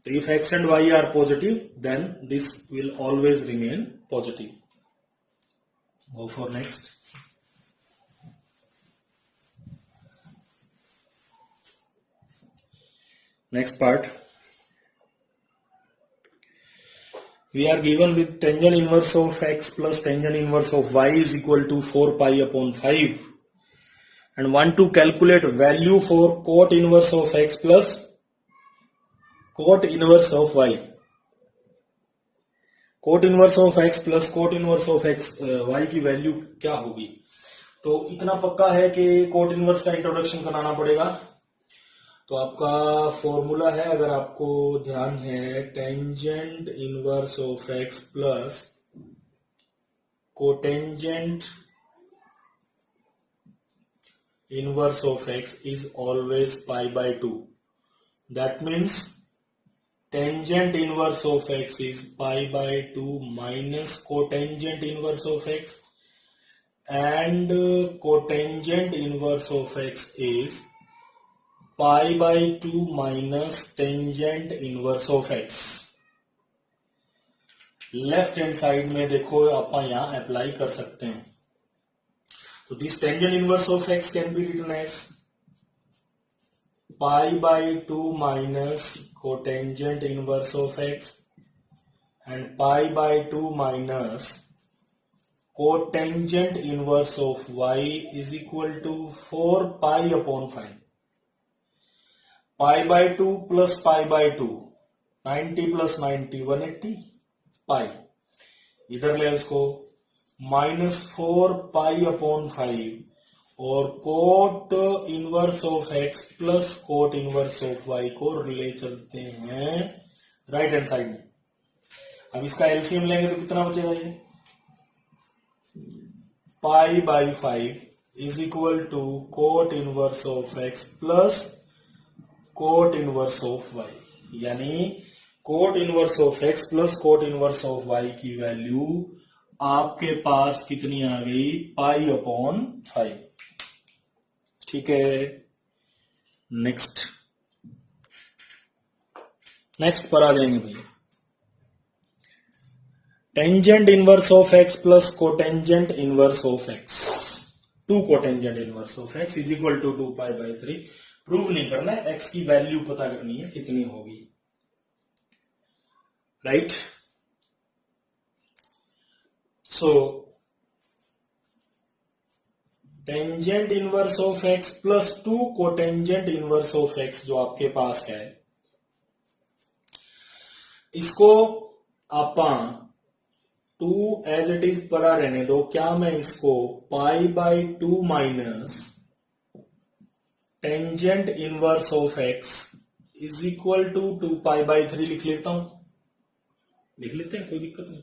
तो if x and y are positive, then this will always remain positive. Go for next. Next part. We are given with tangent inverse of x plus tangent inverse of y is equal to 4 pi upon 5 and want to calculate value for cot inverse of x plus cot inverse of y. cot inverse of x plus cot inverse of x y की value क्या होगी। तो इतना पक्का है कि cot inverse का introduction कराना पड़ेगा। तो आपका फॉर्मूला है, अगर आपको ध्यान है, tangent inverse of x plus cotangent inverse of x is always pi by 2। That means tangent inverse of x is pi by 2 minus cotangent inverse of x, and cotangent inverse of x is pi by 2 minus tangent inverse of x। Left hand side में देखो आप यहां apply कर सकते हैं। तो this tangent inverse of x can be written as pi by 2 minus cotangent inverse of x and pi by 2 minus cotangent inverse of y is equal to 4 pi upon 5। pi by 2 plus pi by 2, 90 plus 90 180 pi, इधर ले उसको minus 4 पाई upon 5 और cot inverse of x plus cot inverse of y को ले चलते हैं right hand side में। अब इसका एलसीएम लेंगे तो कितना बचेगा, ये pi by 5 is equal to cot inverse of x plus cot inverse of y, यानी cot inverse of x plus cot inverse of y की वैल्यू आपके पास कितनी आ गई, पाई अपॉन 5। ठीक है, नेक्स्ट पर आ जाएंगे भैया। Tangent inverse of x plus cotangent inverse of x, 2 cotangent inverse of x is equal to 2 pi by 3। Prove नहीं करना है, एक्स की वैल्यू पता करनी है कितनी होगी, right. So tangent inverse of x plus 2 cotangent inverse of x जो आपके पास है, इसको आप 2 एज इट इज पड़ा रहने दो। क्या मैं इसको pi by 2 minus tangent inverse of x is equal to 2 pi by 3 लिख लेता हूं, लिख लेते हैं, कोई दिक्कत नहीं।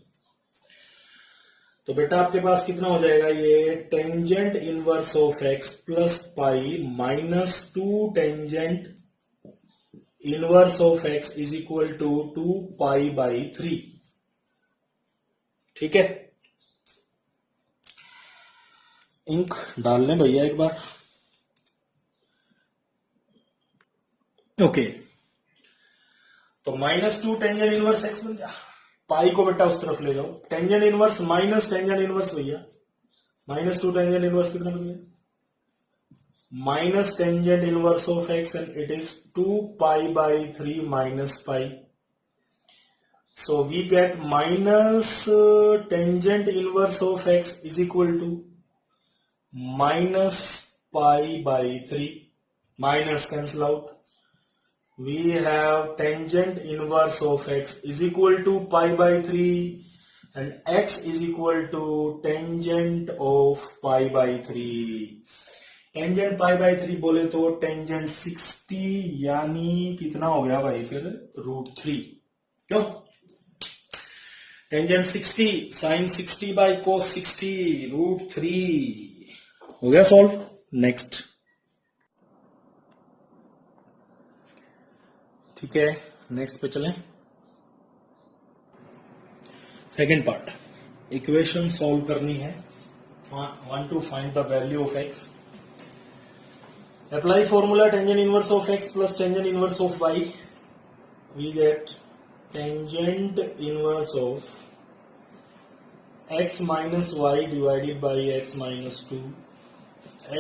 तो बेटा आपके पास कितना हो जाएगा, ये tangent inverse of x plus pi minus 2 tangent inverse of x is equal to 2 pi by 3। ठीक है, इंक डाल लें भैया एक बार। ओके, तो माइनस 2 टेंजेंट इनवर्स एक्स बन गया, पाई को बेटा उस तरफ ले जाओ, tangent inverse minus tangent inverse भैया, माइनस 2 टेंजेंट इनवर्स कितना बन गया, minus tangent inverse of x and it is 2 pi by 3 minus pi. So we get minus tangent inverse of x is equal to minus pi by 3, minus cancel out. We have tangent inverse of x is equal to pi by 3 and x is equal to tangent of pi by 3. Tangent pi by 3 बोले तो tangent 60 यानी कितना हो गया भाई फिर √3. क्यों? Tangent 60 sign 60 by कोस 60 √3 हो गया सॉल्व. नेक्स्ट. ठीक है, नेक्स्ट पे चलें. सेकेंड पार्ट, इक्वेशन सॉल्व करनी है. Want to find the value of x. Apply formula tangent inverse of x plus tangent inverse of y. We get tangent inverse of x minus y divided by x minus 2,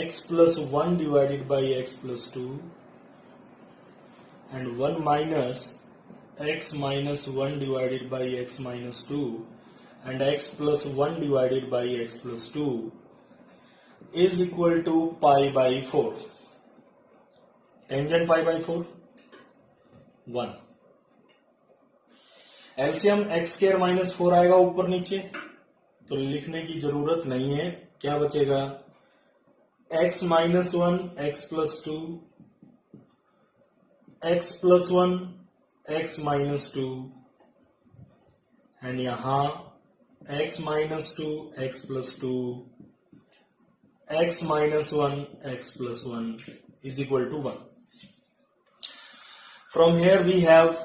x plus 1 divided by x plus 2, and 1 minus x minus 1 divided by x minus 2, and x plus 1 divided by x plus 2 is equal to pi by 4. Tangent pi by 4 1. LCM x square minus 4 आएगा ऊपर नीचे, तो लिखने की जरूरत नहीं है. क्या बचेगा? x minus 1 x plus 2, x plus 1 x minus 2, and यहां x minus 2 x plus 2, x minus 1 x plus 1 is equal to 1. From here we have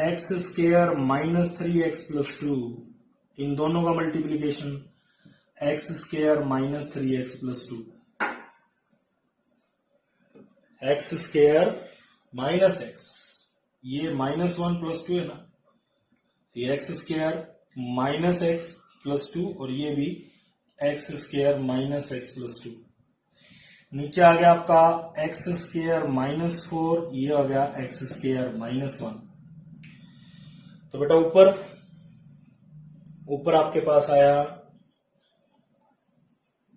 x square minus 3x plus 2, इन दोनों का multiplication x square minus 3x plus 2, x square minus x, ये minus 1 plus 2 है ना, ये x square minus x plus 2 और ये भी x square minus x plus 2. नीचे आ गया आपका एक्स स्क्वायर माइनस 4, ये आ गया एक्स स्क्वायर माइनस 1. तो बेटा ऊपर आपके पास आया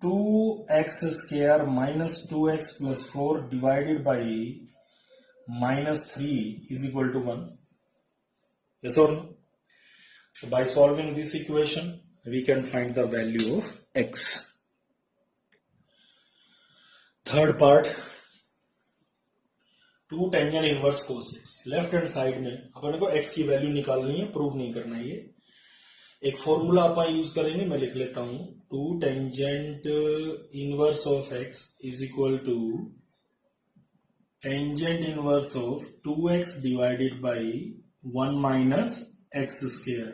2x square minus 2x plus 4 divided by minus 3 is equal to 1. Yes और no? So by solving this equation we can find the value of x. Third part, 2 tangent inverse cos x. Left hand side में अपन को x की value निकालनी है, prove नहीं करना है. ये एक फॉर्मूला अपन यूज करेंगे, मैं लिख लेता हूं. 2 tangent inverse of x is equal to tangent inverse of 2x divided by 1 minus x square.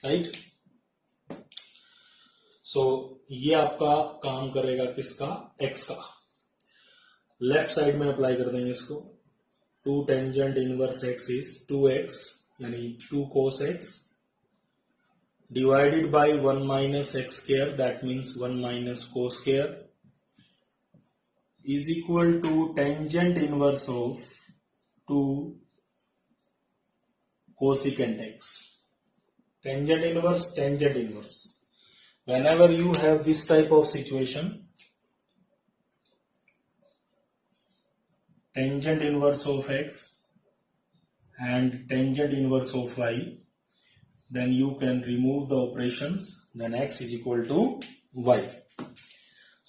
Right. So ये आपका काम करेगा किसका? x का. लेफ्ट साइड में अप्लाई कर देंगे इसको. 2 tangent inverse x is 2x यानी 2 cos x divided by 1 minus x square, that means 1 minus cos square is equal to tangent inverse of 2 cosecant x. Tangent inverse. Whenever you have this type of situation, tangent inverse of x and tangent inverse of y, then you can remove the operations, then x is equal to y.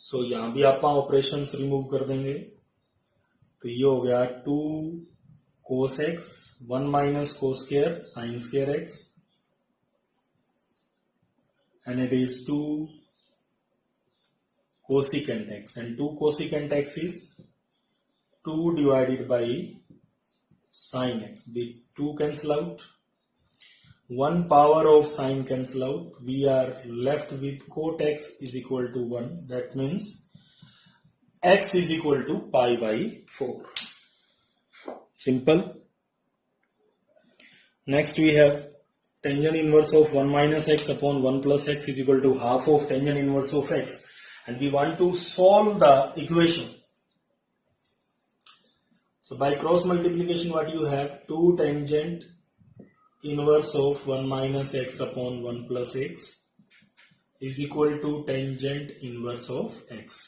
So यहां भी आप operations remove कर देंगे, तो ये हो गया 2 cos x 1 minus cos square sin square x, and it is 2 cosecant x, and 2 cosecant x is 2 divided by sin x. The 2 cancel out, 1 power of sin cancel out, we are left with cot x is equal to 1. That means x is equal to pi by 4. Simple. Next we have tangent inverse of 1 minus x upon 1 plus x is equal to half of tangent inverse of x, and we want to solve the equation. So by cross multiplication what you have? 2 tangent inverse of 1 minus x upon 1 plus x is equal to tangent inverse of x.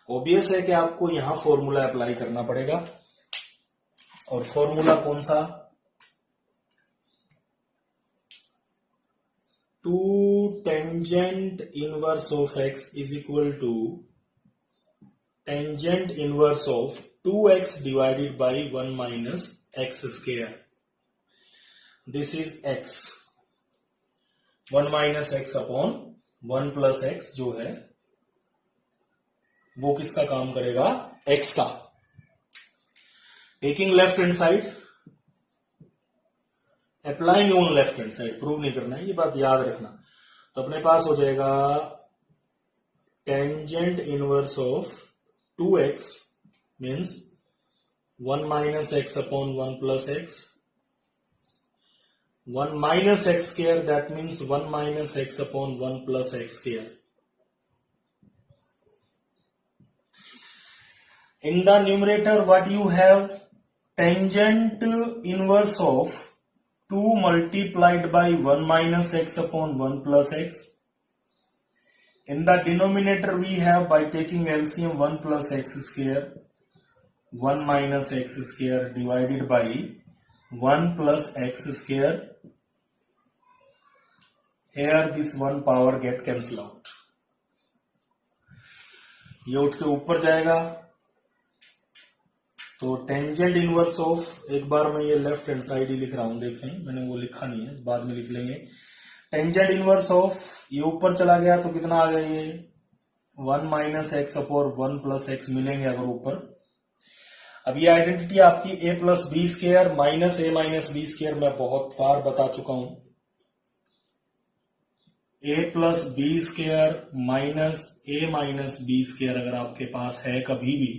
Obvious है कि आपको यहां formula apply करना पड़ेगा, और formula कौन सा? 2 tangent inverse of x is equal to tangent inverse of 2x divided by 1 minus x square. This is x, 1 minus x upon 1 plus x जो है वो किसका काम करेगा? x का। Taking left hand side, applying on left hand side, prove नहीं करना है, ये बात याद रखना। तो अपने पास हो जाएगा tangent inverse of 2x means 1 minus x upon 1 plus x, 1 minus x square, that means 1 minus x upon 1 plus x square. In the numerator, what you have? Tangent inverse of 2 multiplied by 1 minus x upon 1 plus x. In the denominator, we have, by taking LCM, 1 plus x square, 1 minus x square divided by 1 plus x square. Here this one power get cancel out. ये उठ के ऊपर जाएगा, तो tangent inverse of, एक बार मैं ये left hand side ही लिख रहा हूं, देखें मैंने वो लिखा नहीं है, बाद में लिख लेंगे। टेंजेंट इनवर्स ऑफ, ये ऊपर चला गया तो कितना आ गया? ये 1 minus x upon 1 plus x मिलेंगे अगर ऊपर। अब ये आइडेंटिटी आपकी a plus b square minus a minus b square, मैं बहुत बार बता चुका हूं। a plus b square minus a minus b square अगर आपके पास है कभी भी,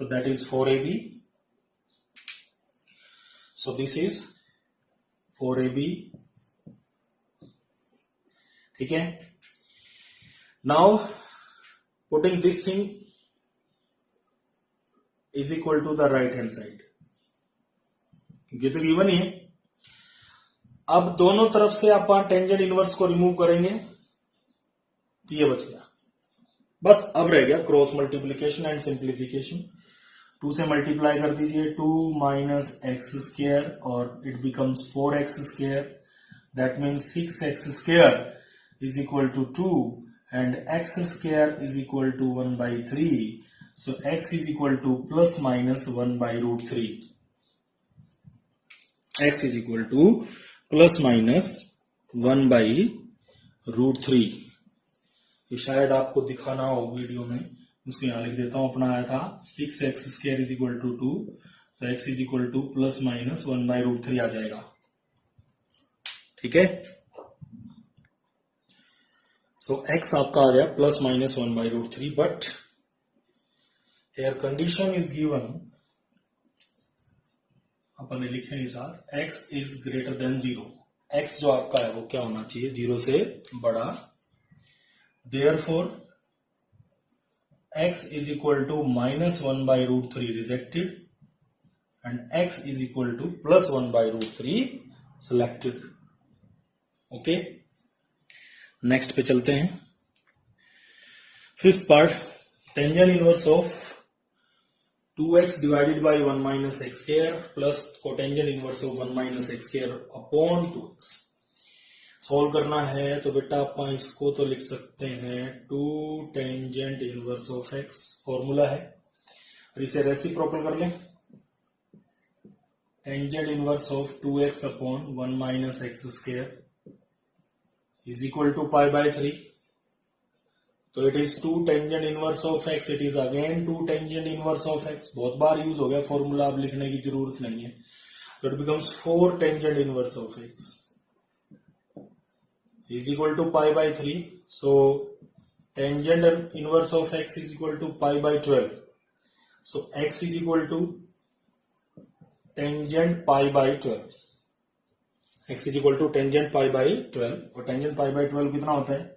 तो that is 4ab। So this is 4ab, ठीक है। Now putting this thing is equal to the right hand side, क्योंकि तो गिवन ही है। अब दोनों तरफ से आप टेंजेंट इनवर्स को रिमूव करेंगे तो ये बच गया, बस अब रह गया क्रॉस मल्टीप्लीकेशन एंड सिंप्लीफिकेशन। 2 से मल्टीप्लाई कर दीजिए, 2 माइनस एक्स स्क्वायर और it becomes 4x square, that means 6x square is equal to 2 and x square is equal to 1/3। So x is equal to plus minus 1 by root 3. X is equal to plus minus 1 by root 3. ये शायद आपको दिखाना हो video में, उसको यहां लिख देता हूं। अपना आया था 6x square is equal to 2, तो x is equal two plus minus 1 by root 3 आ जाएगा, ठीक है। सो x आपका आ गया plus minus 1 by root 3, but here condition is given, अपन ने लिखे नहीं साथ, x is greater than 0। x जो आपका है वो क्या होना चाहिए? 0 से बड़ा। therefore x is equal to minus 1 by root 3 rejected and x is equal to plus 1 by root 3 selected। Okay, next पे चलते हैं। Fifth part, tangent inverse of 2x divided by 1 minus x square plus cotangent inverse of 1 minus x square upon 2x। Solve करना है तो बेटा अपन इसको तो लिख सकते हैं 2 tangent inverse of x, formula है, और इसे रेसिप्रोकल कर लें। Tangent inverse of 2x upon 1 minus x square is equal to π/3। तो it is 2 tangent inverse of x, it is again 2 tangent inverse of x। बहुत बार यूज हो गया formula, अब लिखने की जरूरत नहीं है। तो it becomes 4 tangent inverse of x is equal to π/3। So tangent inverse of x is equal to π/12। So x is equal to tangent π/12, x is equal to tangent π/12, और टेंजेंट π/12 कितना होता है?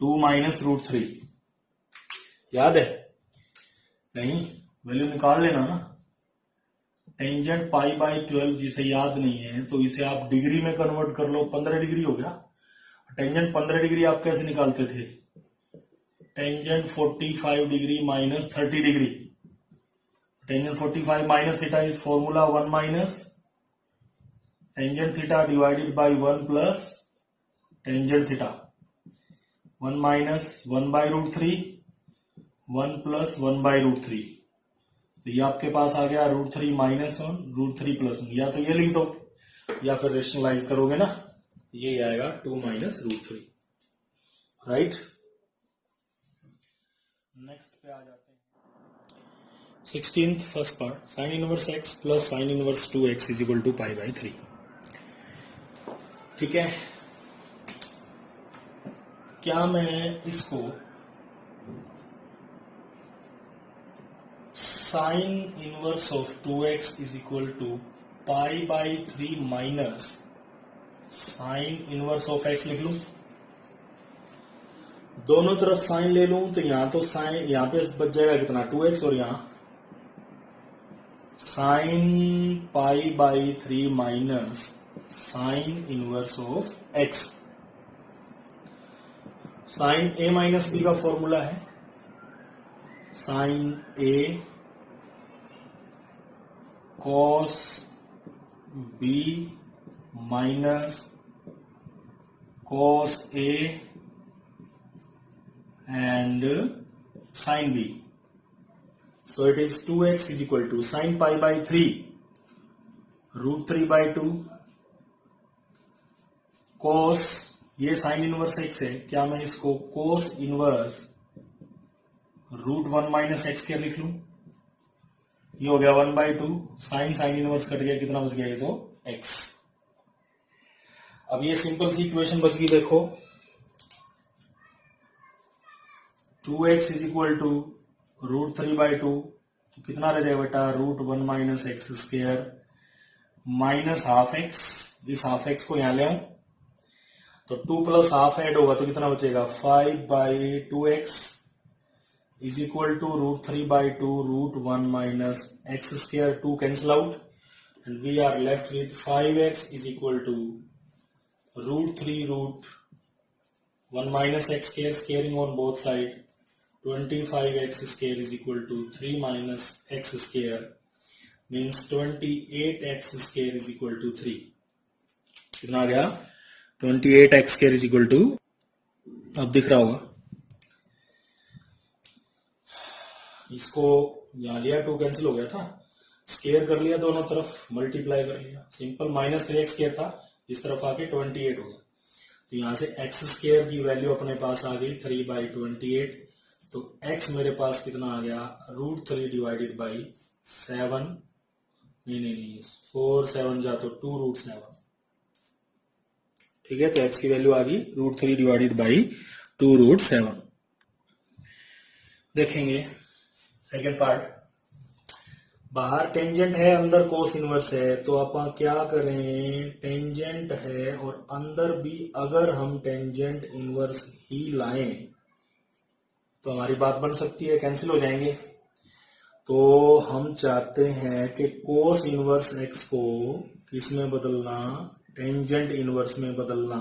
2 माइनस रूट 3। याद है? नहीं, value निकाल लेना ना। टेंजेंट π/12 जिसे याद नहीं है तो इसे आप डिग्री में कन्वर्ट कर लो, 15 डिग्री हो गया। टेंजेंट 15 डिग्री आप कैसे निकालते थे? Tangent 45 degree minus 30 degree. Tangent 45 minus theta is formula 1 minus tangent theta divided by 1 plus tangent theta. 1 minus 1 by root 3, 1 plus 1 by root 3। तो ये आपके पास आ गया रूट 3 माइनस 1 रूट 3 प्लस 1। या तो ये लिख दो या फिर रेशनलाइज करोगे ना, ये आएगा 2 माइनस रूट 3, राइट। नेक्स्ट पे आ जाते हैं 16th first part, sine inverse x plus sine inverse 2x is equal to pi by 3। ठीक है, क्या मैं इसको sine inverse of 2x is equal to pi by 3 minus sine inverse of x लिख लूं? दोनों तरफ साइन ले लूं तो यहां तो साइन, यहां पे बच जाएगा कितना 2x, और यहां sine pi by 3 minus sine inverse of x। Sine a minus b का फॉर्मूला है sine a cos b minus cos a and sin b. So it is 2x is equal to sin pi by 3 root 3 by 2 cos, ये sine inverse x है, क्या मैं इसको cos inverse root 1 minus x square लिख लूं? ये हो गया 1 बाई 2, साइन इनवर्स कट गया, कितना बच गया? ये तो x। अब ये सिंपल सी इक्वेशन बच गई, देखो 2x is equal to root 3 by 2, तो कितना रह जाएगा बेटा? Root 1 minus x square minus half x, इस हाफ एक्स को यहां ले आऊं तो 2 प्लस हाफ ऐड होगा तो कितना बचेगा? 5 by 2x is equal to root 3 by 2 root 1 minus x square, 2 cancel out and we are left with 5x is equal to root 3 root 1 minus x square squaring on both side, 25x square is equal to 3 minus x square means 28x square is equal to 3। कितना आ गया? 28x square is equal to, अब दिख रहा होगा, इसको यहां लिया 2 cancel हो गया था, स्केयर कर लिया दोनों तरफ, मल्टीप्लाई कर लिया, सिंपल माइनस 3x स्केयर था, इस तरफ आके 28 हो गया, तो यहां से x स्केयर की वैल्यू अपने पास आ गई 3 बाई 28, तो x मेरे पास कितना आ गया? रूट 3 डिवाइडेड बाई 7, नहीं 4 7 जा तो 2 रूट 7। ठीक है, तो x की वैल्यू आ गई रूट 3 डिवाइडेड बाई 2 रूट 7। देखेंगे सेकेंड पार्ट, बाहर टेंजेंट है, अंदर कोस इनवर्स है, तो अपन क्या करें? टेंजेंट है और अंदर भी अगर हम टेंजेंट इनवर्स ही लाएं तो हमारी बात बन सकती है, कैंसिल हो जाएंगे। तो हम चाहते हैं कि कोस इनवर्स एक्स को किस में बदलना? टेंजेंट इनवर्स में बदलना।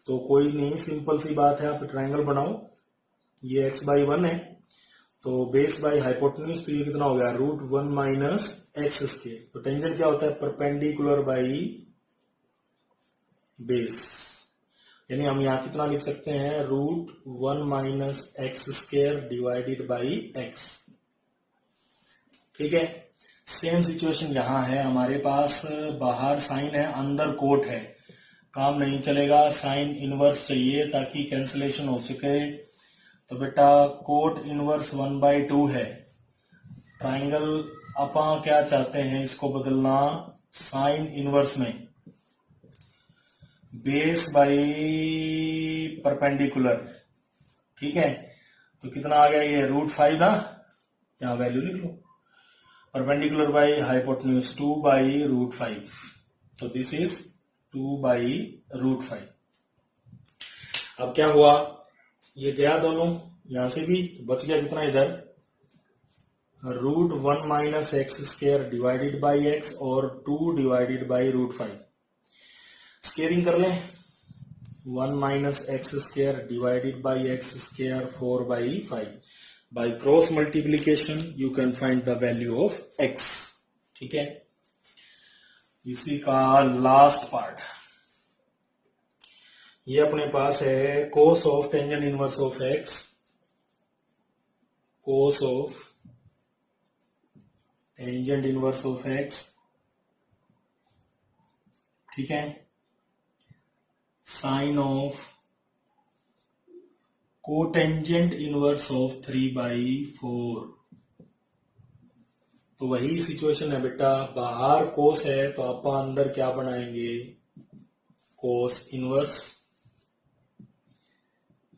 तो कोई नहीं, सिंपल सी बात है, आप ट्रायंगल बनाओ, ये x बाई 1 है तो बेस बाई हाइपोटेन्यूज, तो ये कितना हो गया? Root 1 minus x square. तो टेंजेंट क्या होता है? परपेंडिकुलर बाई बेस, यानी हम यहां कितना लिख सकते हैं? Root 1 minus x square divided by x. ठीक है, सेम सिचुएशन यहां है, हमारे पास बाहर साइन है, अंदर कोट है, काम नहीं चलेगा, साइन इनवर्स चाहिए ताकि कैंसिलेशन हो सके। तो बेटा कोट इनवर्स 1 बाई 2 है, ट्राइंगल अपा क्या चाहते हैं? इसको बदलना साइन इनवर्स में, बेस बाई परपेंडिकुलर। ठीक है, तो कितना आ गया? ये रूट 5 ना, यहां वैल्यू लिख लो, perpendicular by hypotenuse 2 by root 5, तो दिस इज 2 बाई रूट 5। अब क्या हुआ? ये गया दोनों, यहां से भी तो बच गया कितना इधर? Root 1 minus x square divided by x और 2 डिवाइडेड बाई रूट 5। स्केयरिंग कर लें, 1 minus x square divided by x square 4 by 5. By cross multiplication you can find the value of x. ठीक है, इसी का लास्ट पार्ट ये अपने पास है cos of tangent inverse of x, cos of tangent inverse of x, ठीक है, sin of cotangent inverse of 3/4। तो वही सिचुएशन है बेटा, बाहर कोस है तो आप अंदर क्या बनाएंगे, कोस इनवर्स।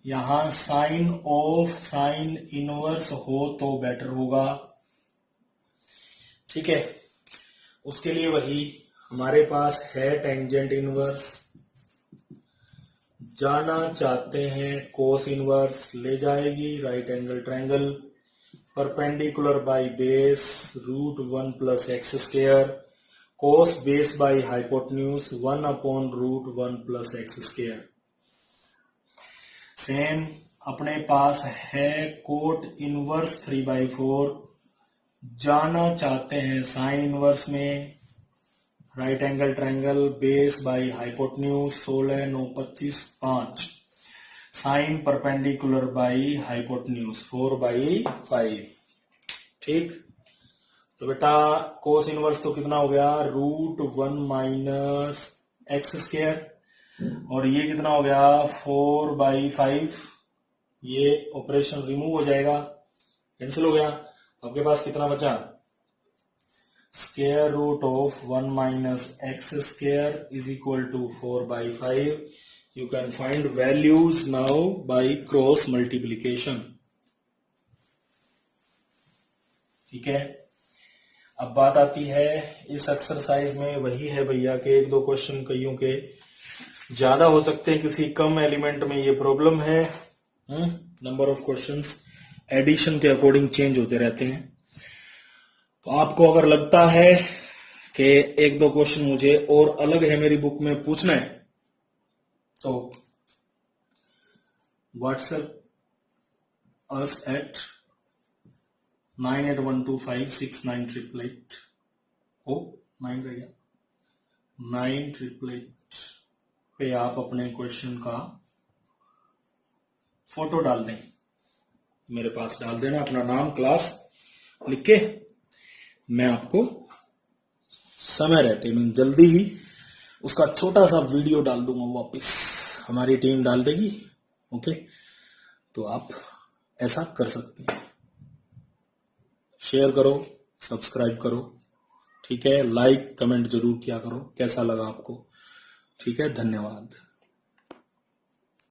यहां साइन ऑफ साइन इनवर्स हो तो बेटर होगा, ठीक है। उसके लिए वही हमारे पास है टेंजेंट इनवर्स, जाना चाहते हैं कोस इनवर्स, ले जाएगी right angle triangle, perpendicular by base √1 plus x square, cos base by hypotenuse 1/√1 plus x square. Same अपने पास है कोट इनवर्स 3/4, जाना चाहते हैं साइन इनवर्स में, right angle triangle base by hypotenuse 16 9 25 5, sine perpendicular by hypotenuse 4/5। ठीक, तो बेटा कोस इनवर्स तो कितना हो गया, √1 माइनस एक्स स्क्वायर, और ये कितना हो गया 4/5। ये ऑपरेशन रिमूव हो जाएगा, कैंसिल हो गया, तो आपके पास कितना बचा, square root of 1 minus x square is equal to 4/5। You can find values now by cross multiplication। ठीक है, अब बात आती है इस एक्सरसाइज में वही है भैया के एक दो क्वेश्चन कईयों के ज्यादा हो सकते हैं, किसी कम एलिमेंट में ये प्रॉब्लम है। नंबर ऑफ क्वेश्चंस एडिशन के अकॉर्डिंग चेंज होते रहते हैं। तो आपको अगर लगता है कि एक दो क्वेश्चन मुझे और अलग है मेरी बुक में पूछना है, तो व्हाट्सएप अस एट 9812569888 ओ 9 रहेगा 9888 पे आप अपने क्वेश्चन का फोटो डाल दें, मेरे पास डाल देना, अपना नाम क्लास लिख के, मैं आपको समय रहते मैं जल्दी ही उसका छोटा सा वीडियो डाल दूंगा, वापस हमारी टीम डाल देगी। ओके, तो आप ऐसा कर सकते हैं, शेयर करो, सब्सक्राइब करो, ठीक है, लाइक कमेंट जरूर किया करो, कैसा लगा आपको, ठीक है, धन्यवाद।